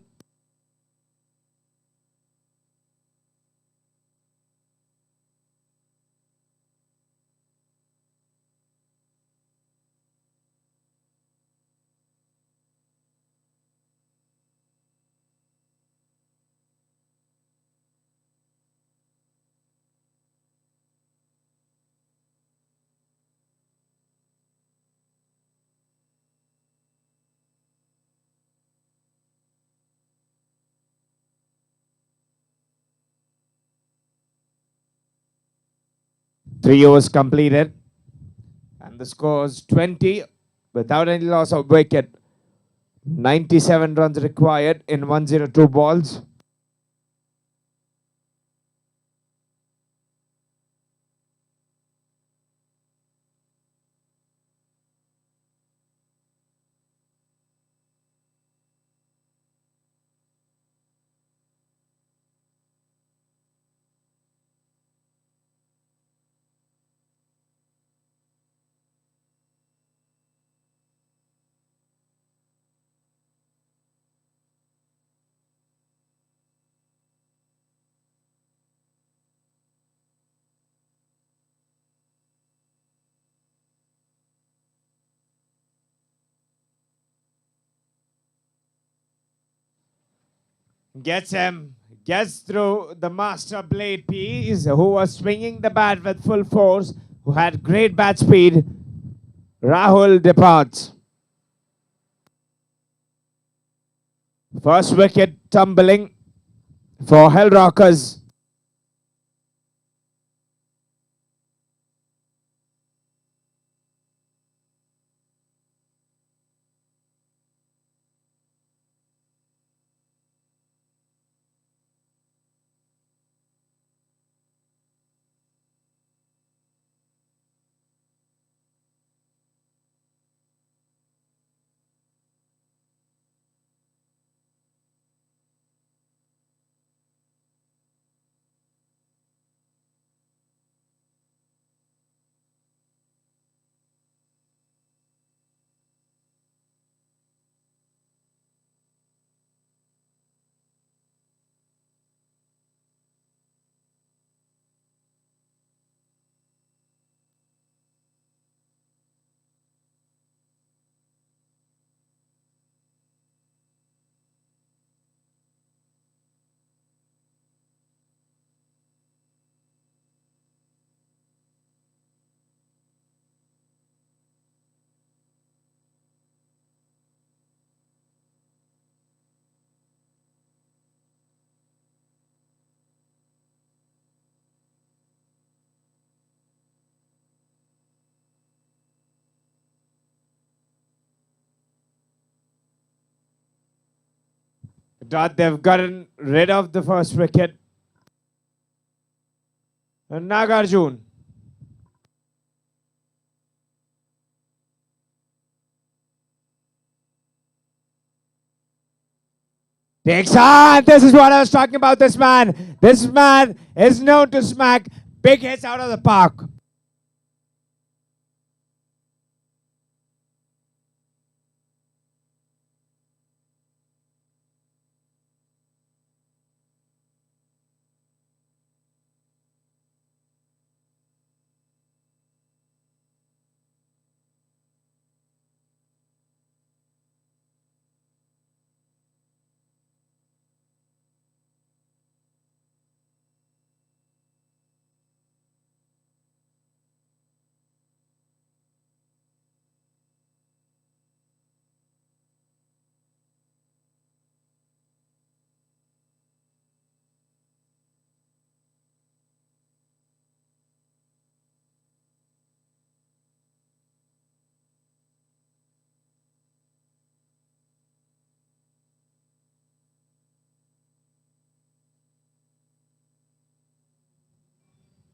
3 overs completed. And the score is 20 without any loss of wicket. 97 runs required in 102 balls. Gets through the master blade piece, who was swinging the bat with full force, who had great bat speed. Rahul departs. First wicket tumbling for Hellrockers. They've gotten rid of the first wicket. Nagarjun takes on. This is what I was talking about. This man. This man is known to smack big hits out of the park.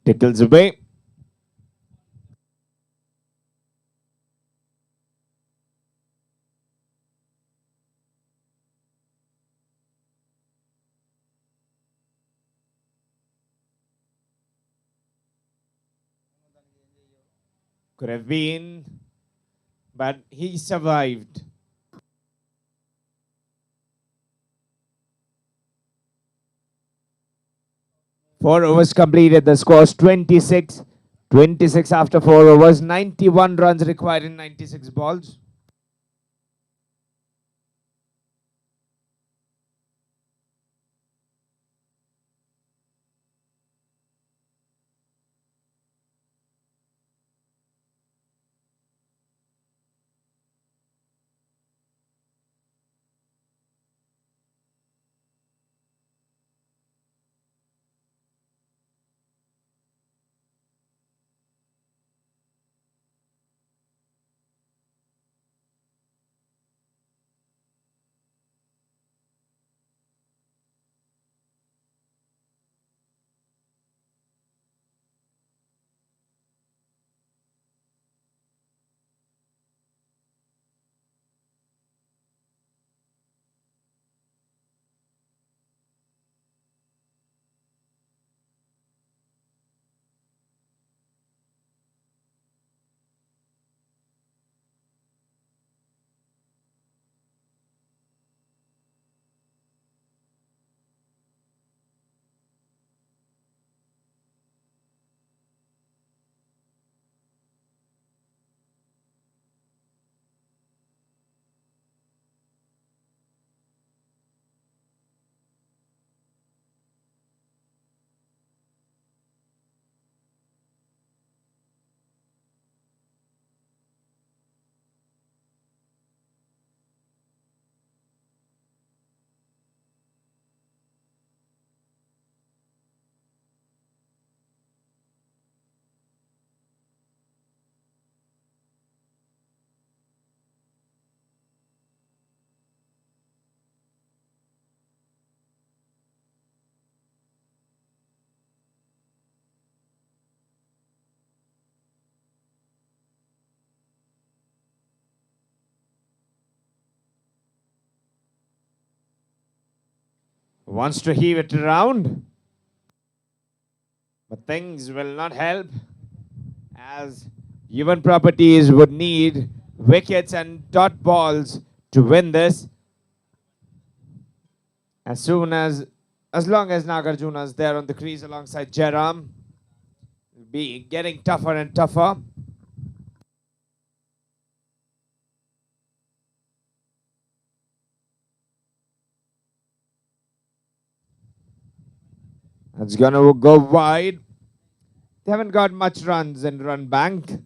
Tickles away. Could have been, but he survived. Four overs completed. The score is 26. 26 after 4 overs. 91 runs required in 96 balls. Wants to heave it around. But things will not help, as Yuvan Properties would need wickets and dot balls to win this. As long as Nagarjuna is there on the crease alongside Jairam, it'll be getting tougher and tougher. It's gonna go wide. They haven't got much runs in run bank.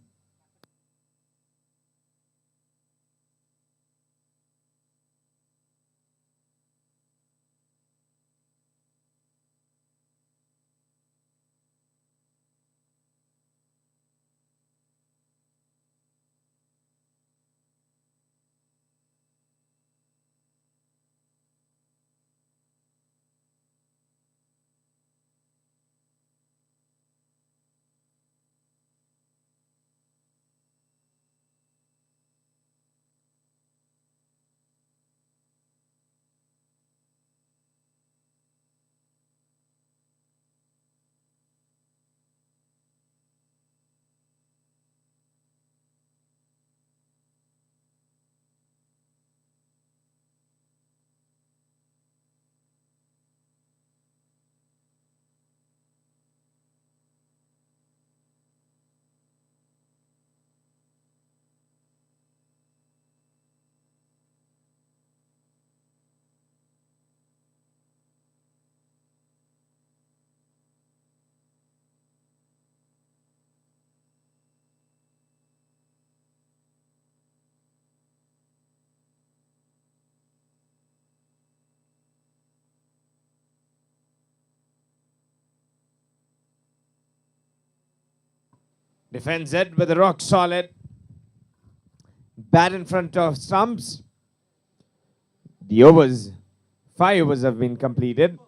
Defends it with a rock solid bat in front of stumps. The overs, 5 overs have been completed,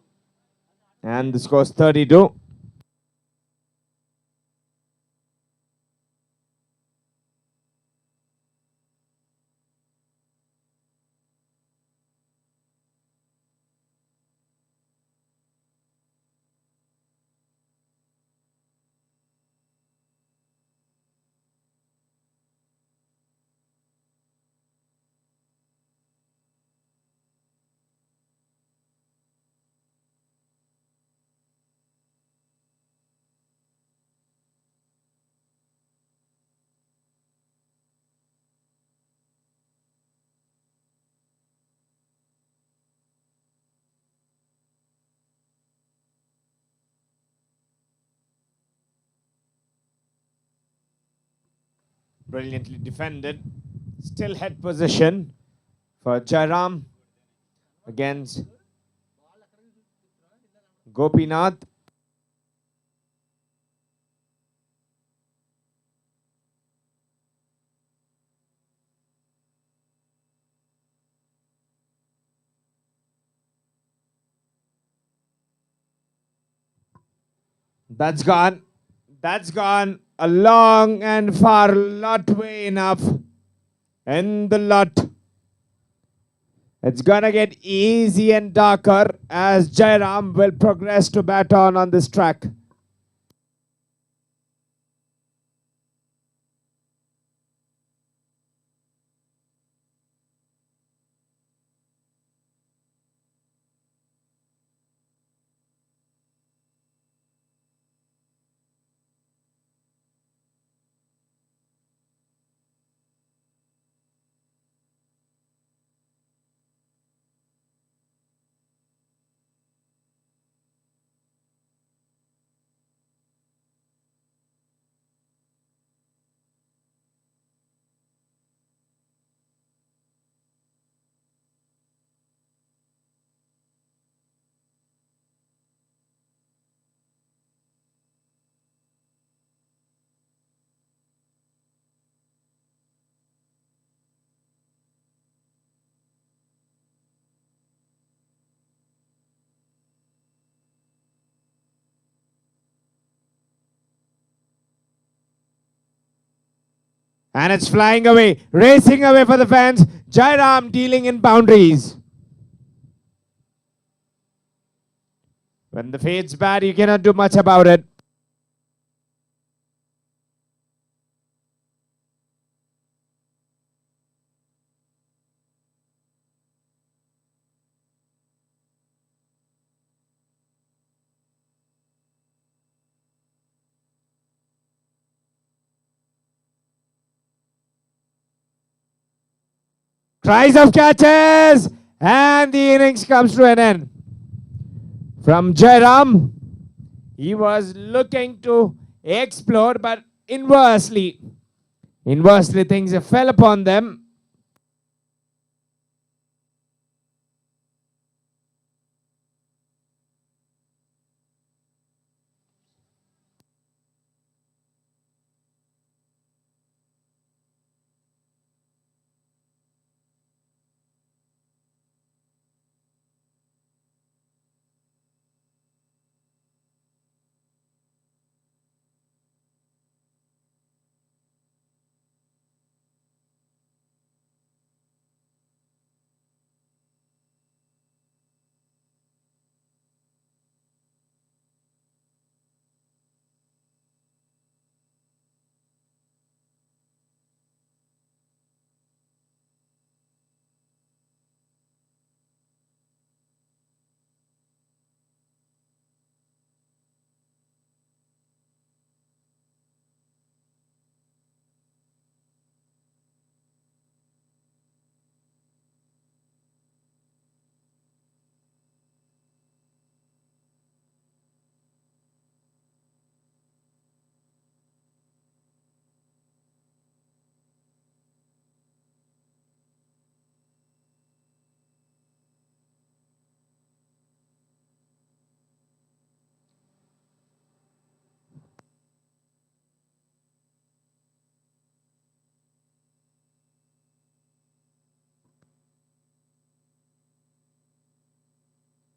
and the score is 32. Brilliantly defended. Still head position for Jairam against Gopinath. That's gone. That's gone a long and far lot way enough. In the lot. It's gonna get easy and darker as Jairam will progress to bat on this track. And it's flying away, racing away for the fans. Jairam dealing in boundaries. When the fade's bad, you cannot do much about it. Cries of catches! And the innings comes to an end. From Jairam, he was looking to explode, but inversely things fell upon them.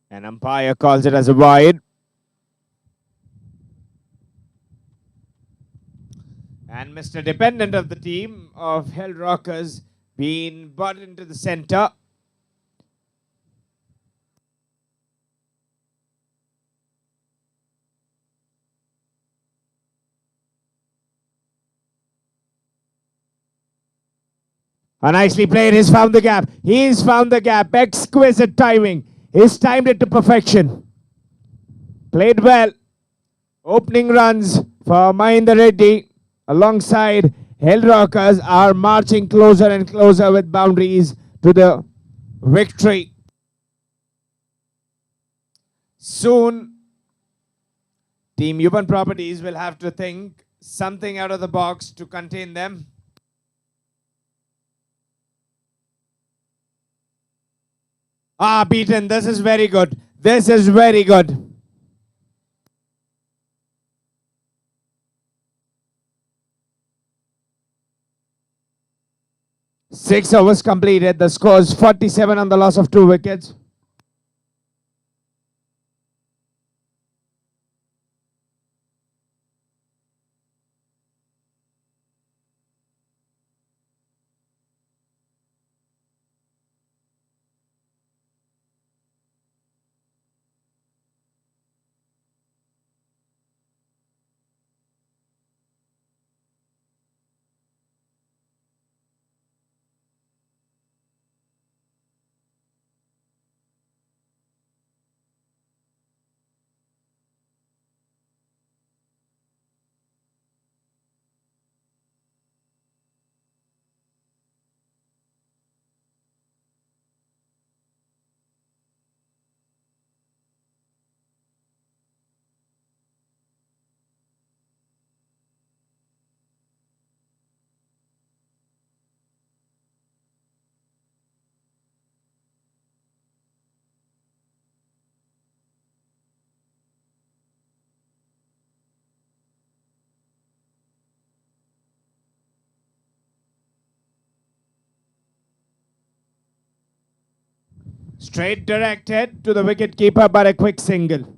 An umpire calls it as a wide. And Mr. Dependent of the team of Hellrockers being brought into the center. Nicely played. He's found the gap. He's found the gap. Exquisite timing. He's timed it to perfection. Played well. Opening runs for Mahinda Reddy alongside Hellrockers are marching closer and closer with boundaries to the victory. Soon, Team Yuvan Properties will have to think something out of the box to contain them. Beaten. This is very good. This is very good. Six overs completed. The score is 47 on the loss of 2 wickets. Straight directed to the wicketkeeper, but a quick single.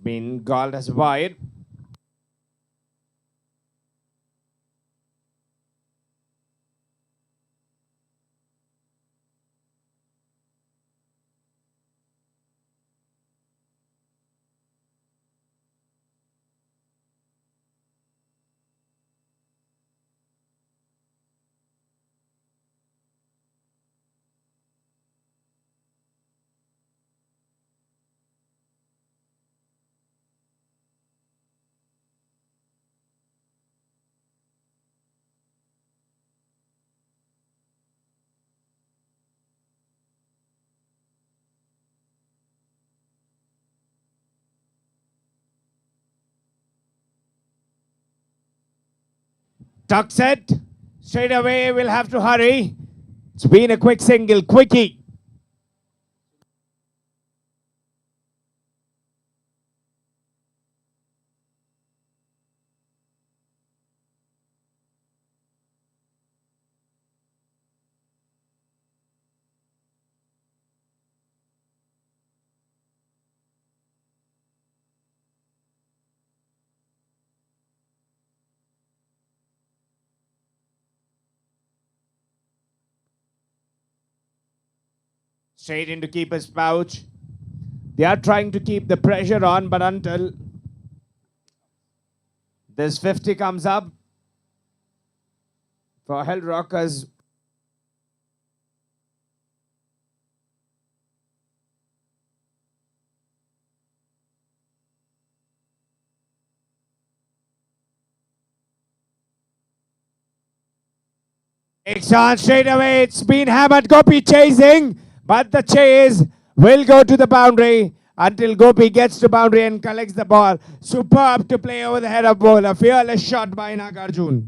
been called as wide. Tuck set. Straight away, we'll have to hurry. It's been a quick single, quickie. Straight into keeper's pouch. They are trying to keep the pressure on, but until this 50 comes up for Hellrockers. Takes on straight away. It's been hammered. Gopi chasing, but the chase will go to the boundary until Gopi gets to boundary and collects the ball. Superb to play over the head of ball. A fearless shot by Nagarjun.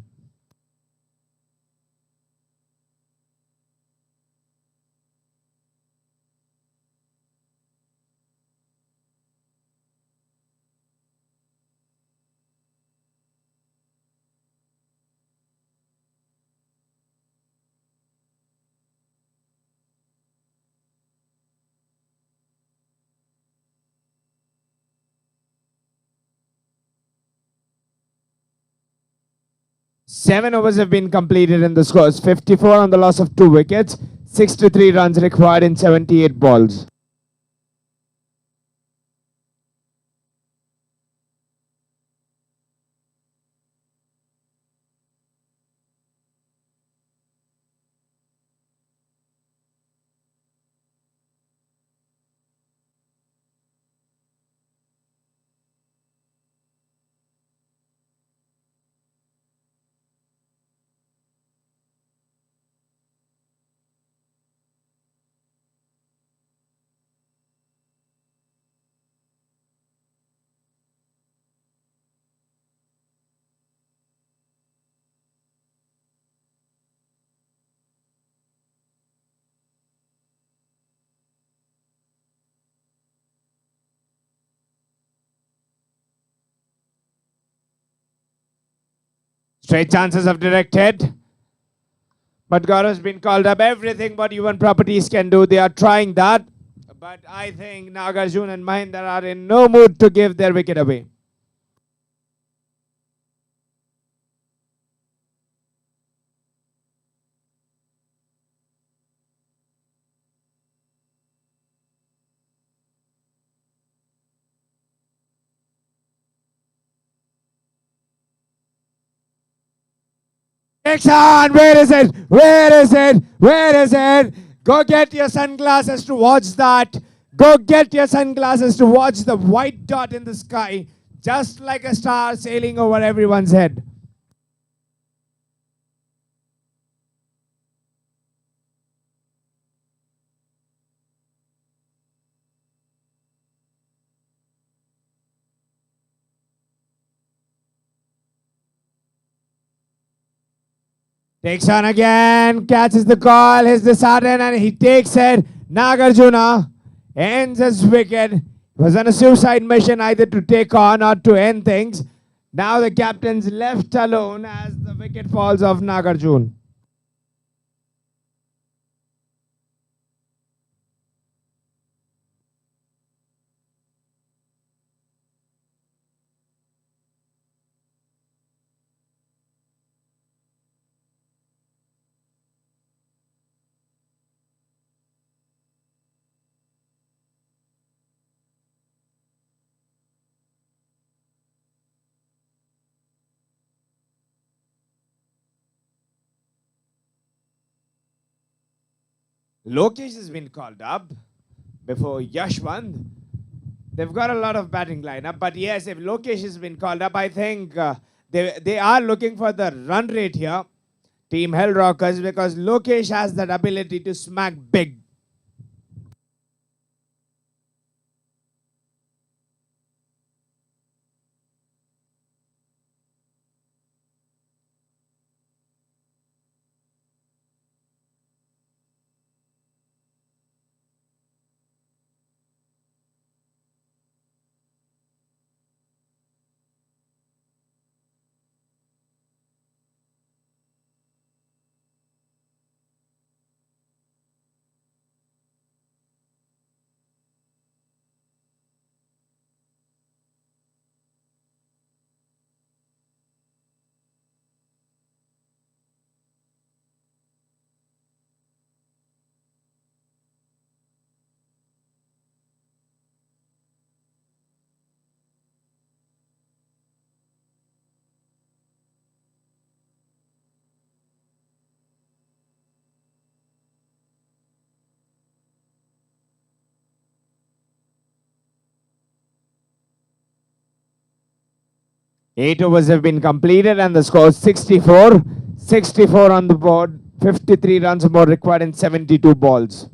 Seven overs have been completed and the score is 54 on the loss of 2 wickets. 63 runs required in 78 balls. Straight chances of direct hit. But Gaurav's been called up. Everything what Yuvan properties can do, they are trying that. But I think Nagarjun and Mahinder are in no mood to give their wicket away. Dixon, where is it? Where is it? Where is it? Go get your sunglasses to watch that. Go get your sunglasses to watch the white dot in the sky, just like a star sailing over everyone's head. Takes on again, catches the call, hits the sudden, and he takes it. Nagarjuna ends his wicket. It was on a suicide mission either to take on or to end things. Now the captain's left alone as the wicket falls off Nagarjun. Lokesh has been called up before Yashwant. They've got a lot of batting lineup, but yes, if Lokesh has been called up, I think they are looking for the run rate here, Team Hellrockers, because Lokesh has that ability to smack big. Eight overs have been completed and the score is 64. 64 on the board. 53 runs more required in 72 balls.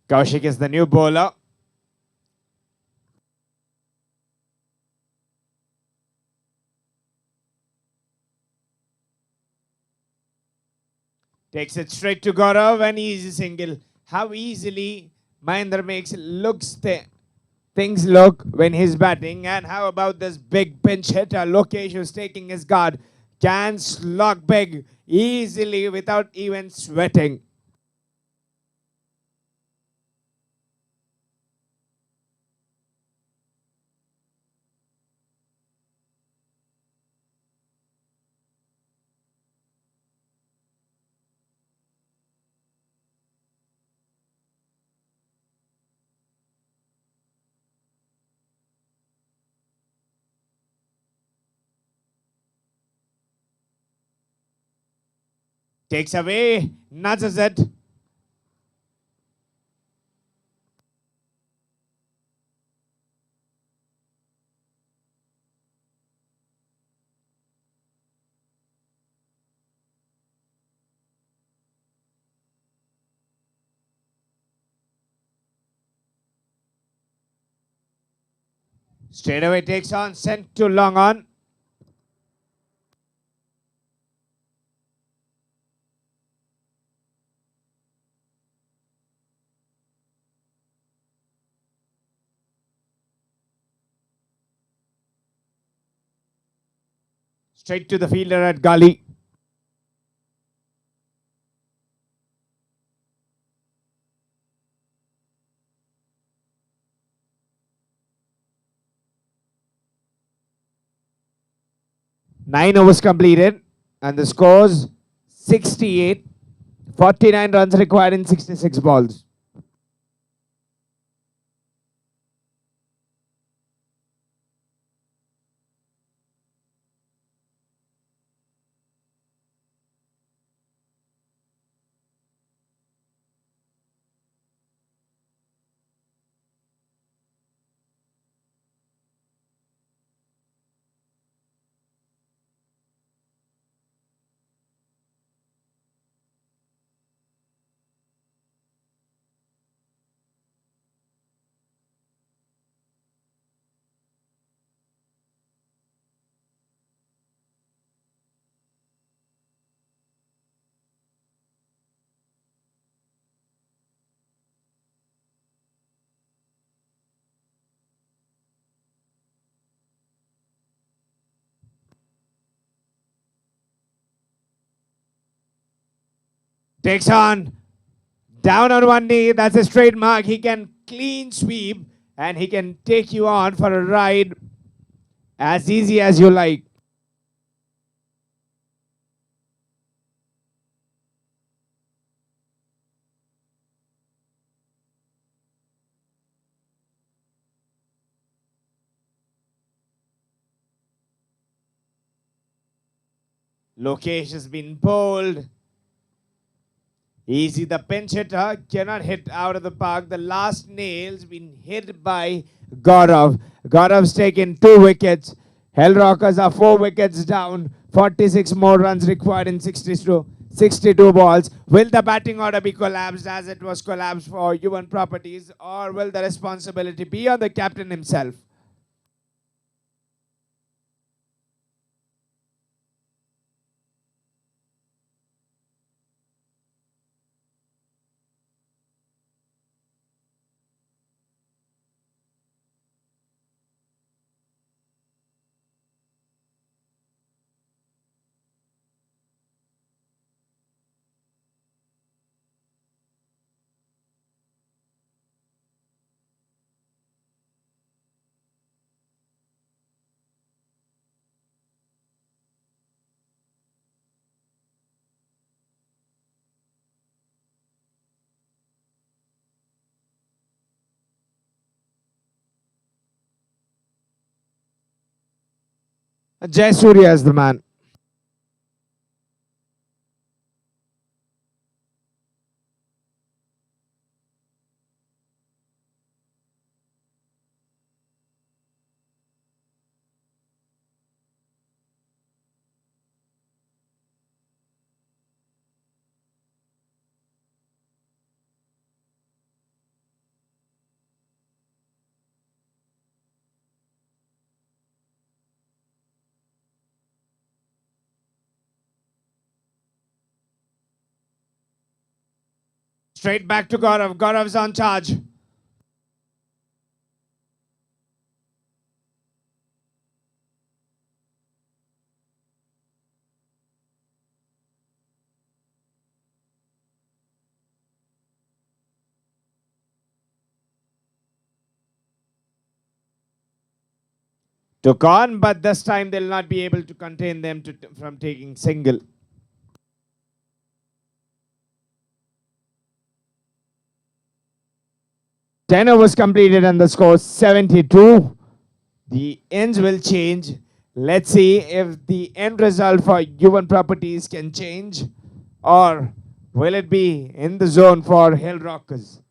Kaushik is the new bowler. Takes it straight to Gaurav and easy single. How easily Mahendra makes things look when he's batting. And how about this big pinch hitter? Lokesh who's taking his guard. Can slog big easily without even sweating. Takes away, nudges it. Straight away takes on, sent to long on. Straight to the fielder at gully. Nine overs completed and the scores 68. 49 runs required in 66 balls. Takes on. Down on one knee. That's a straight mark. He can clean sweep and he can take you on for a ride as easy as you like. Lokesh has been bowled. Easy, the pinch hitter cannot hit out of the park. The last nail's been hit by Gaurav. Gaurav's taken 2 wickets. Hellrockers are 4 wickets down. 46 more runs required in 62 balls. Will the batting order be collapsed as it was collapsed for Yuvan Properties, or will the responsibility be on the captain himself? Jai Surya is the man. Straight back to Gaurav. Gaurav's on charge. Took on, but this time they'll not be able to contain them from taking single. 10 overs completed and the score 72. The ends will change. Let's see if the end result for Yuvan Properties can change, or will it be in the zone for Hellrockers?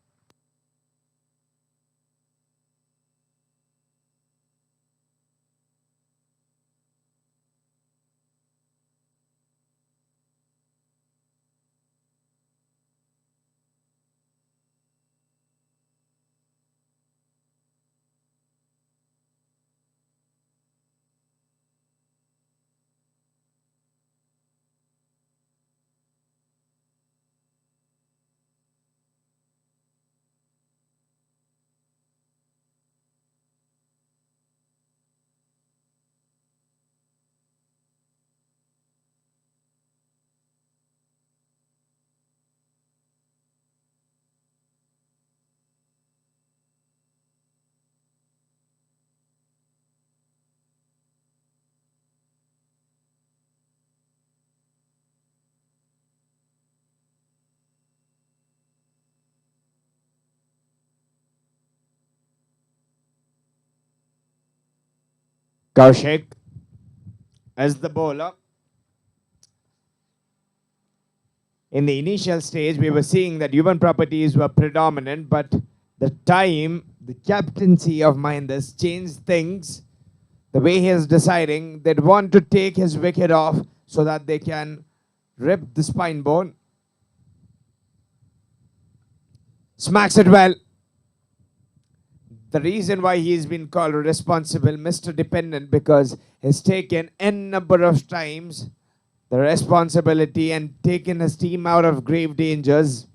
Kaushik as the bowler. In the initial stage, we were seeing that Yuvan Properties were predominant, but the captaincy of Mahinders changed things. The way he is deciding, they'd want to take his wicket off so that they can rip the spine bone. Smacks it well. The reason why he's been called responsible, Mr. Dependent, because he's taken n number of times the responsibility and taken his team out of grave dangers.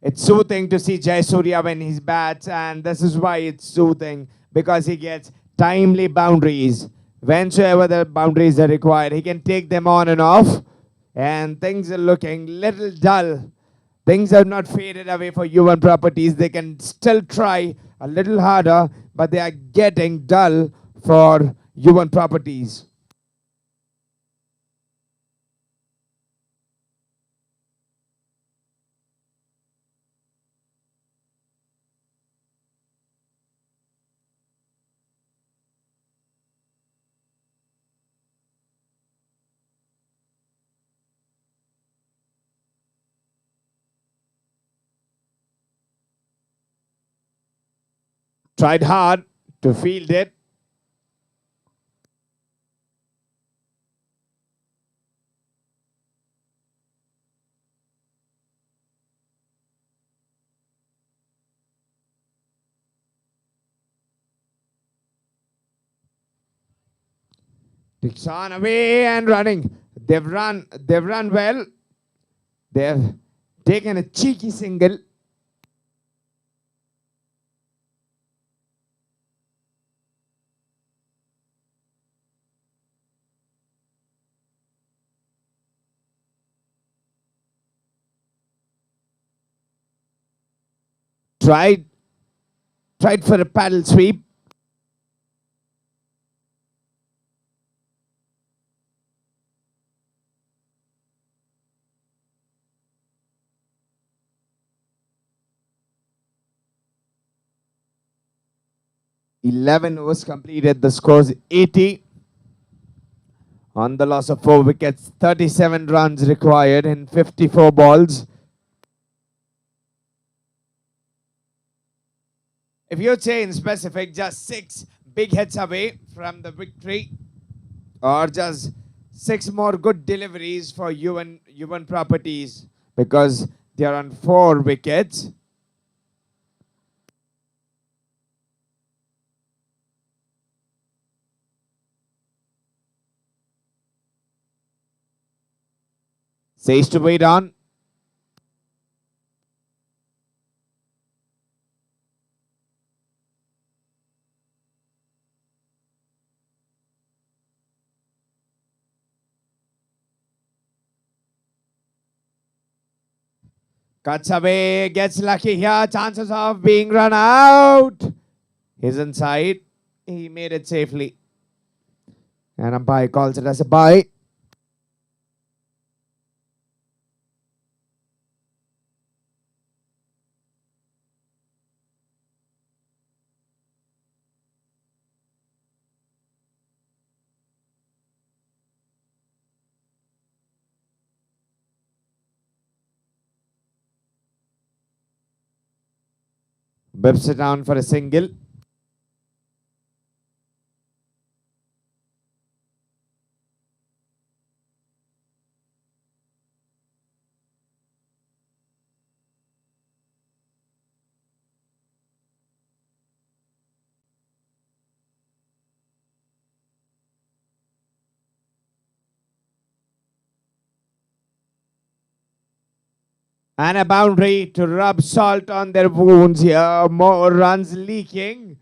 It's soothing to see Jai Surya when he bats, and this is why it's soothing, because he gets timely boundaries. whensoever the boundaries are required. He can take them on and off, and things are looking little dull. Things have not faded away for Yuvan Properties. They can still try a little harder, but they are getting dull for Yuvan Properties. Tried hard to field it. Dixon away and running. They've run well. They've taken a cheeky single. Tried for a paddle sweep. Eleven overs completed. The score's 80. On the loss of 4 wickets, 37 runs required in 54 balls. If you'd say in specific, just 6 big hits away from the victory, or just 6 more good deliveries for Yuvan Properties, because they're on 4 wickets. Says to wait on. Cuts away, gets lucky here. Chances of being run out. He's inside. He made it safely. And umpire calls it as a bye. Bips it down for a single. And a boundary to rub salt on their wounds here. More runs leaking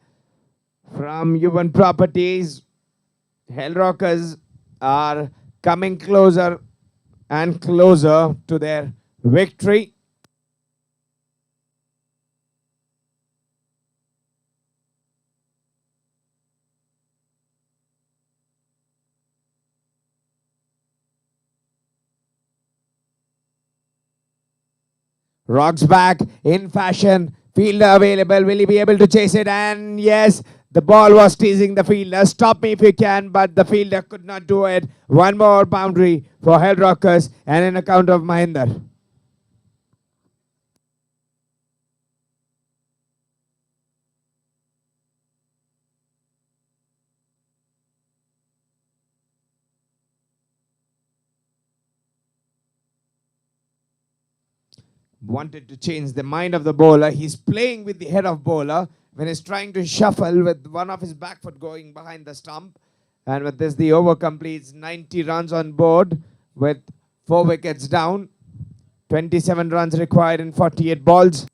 from Yuvan Properties. Hellrockers are coming closer and closer to their victory. Rocks back in fashion. Fielder available. Will he be able to chase it? And yes, the ball was teasing the fielder. Stop me if you can, but the fielder could not do it. One more boundary for Hellrockers and an account of Mahinder. Wanted to change the mind of the bowler. He's playing with the head of bowler when he's trying to shuffle with one of his back foot going behind the stump. And with this, the over completes 90 runs on board with 4 wickets down. 27 runs required in 48 balls.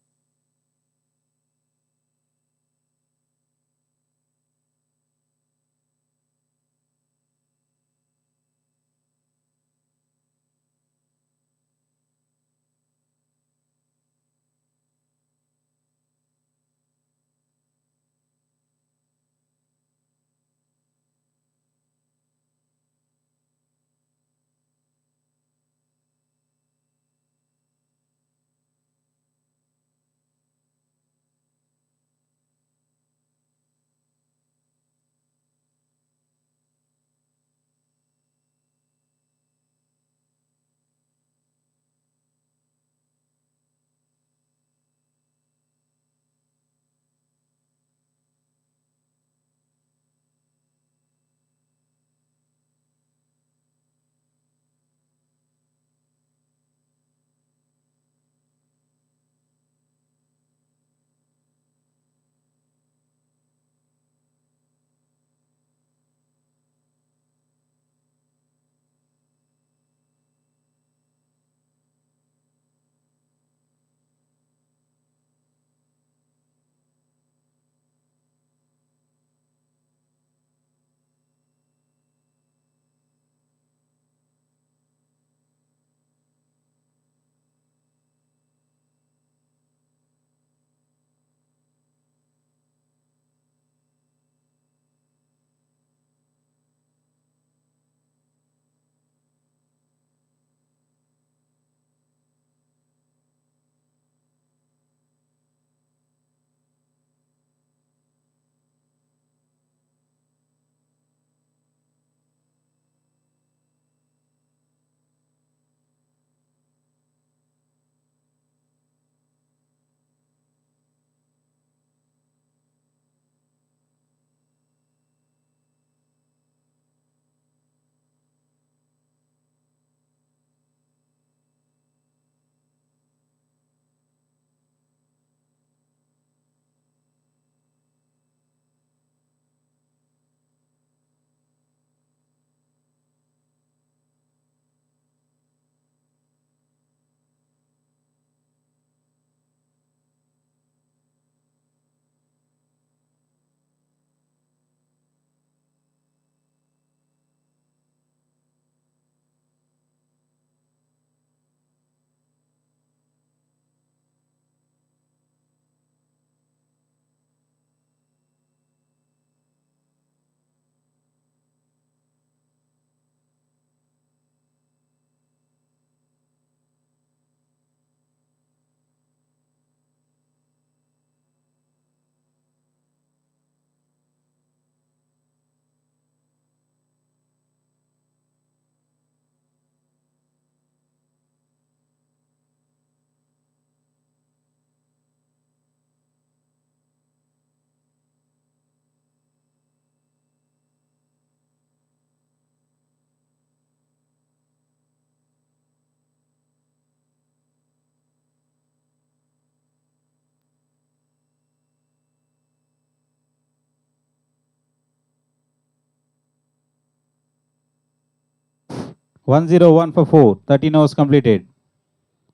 101 for 4. 13 hours completed.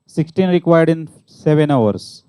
16 required in 7 hours.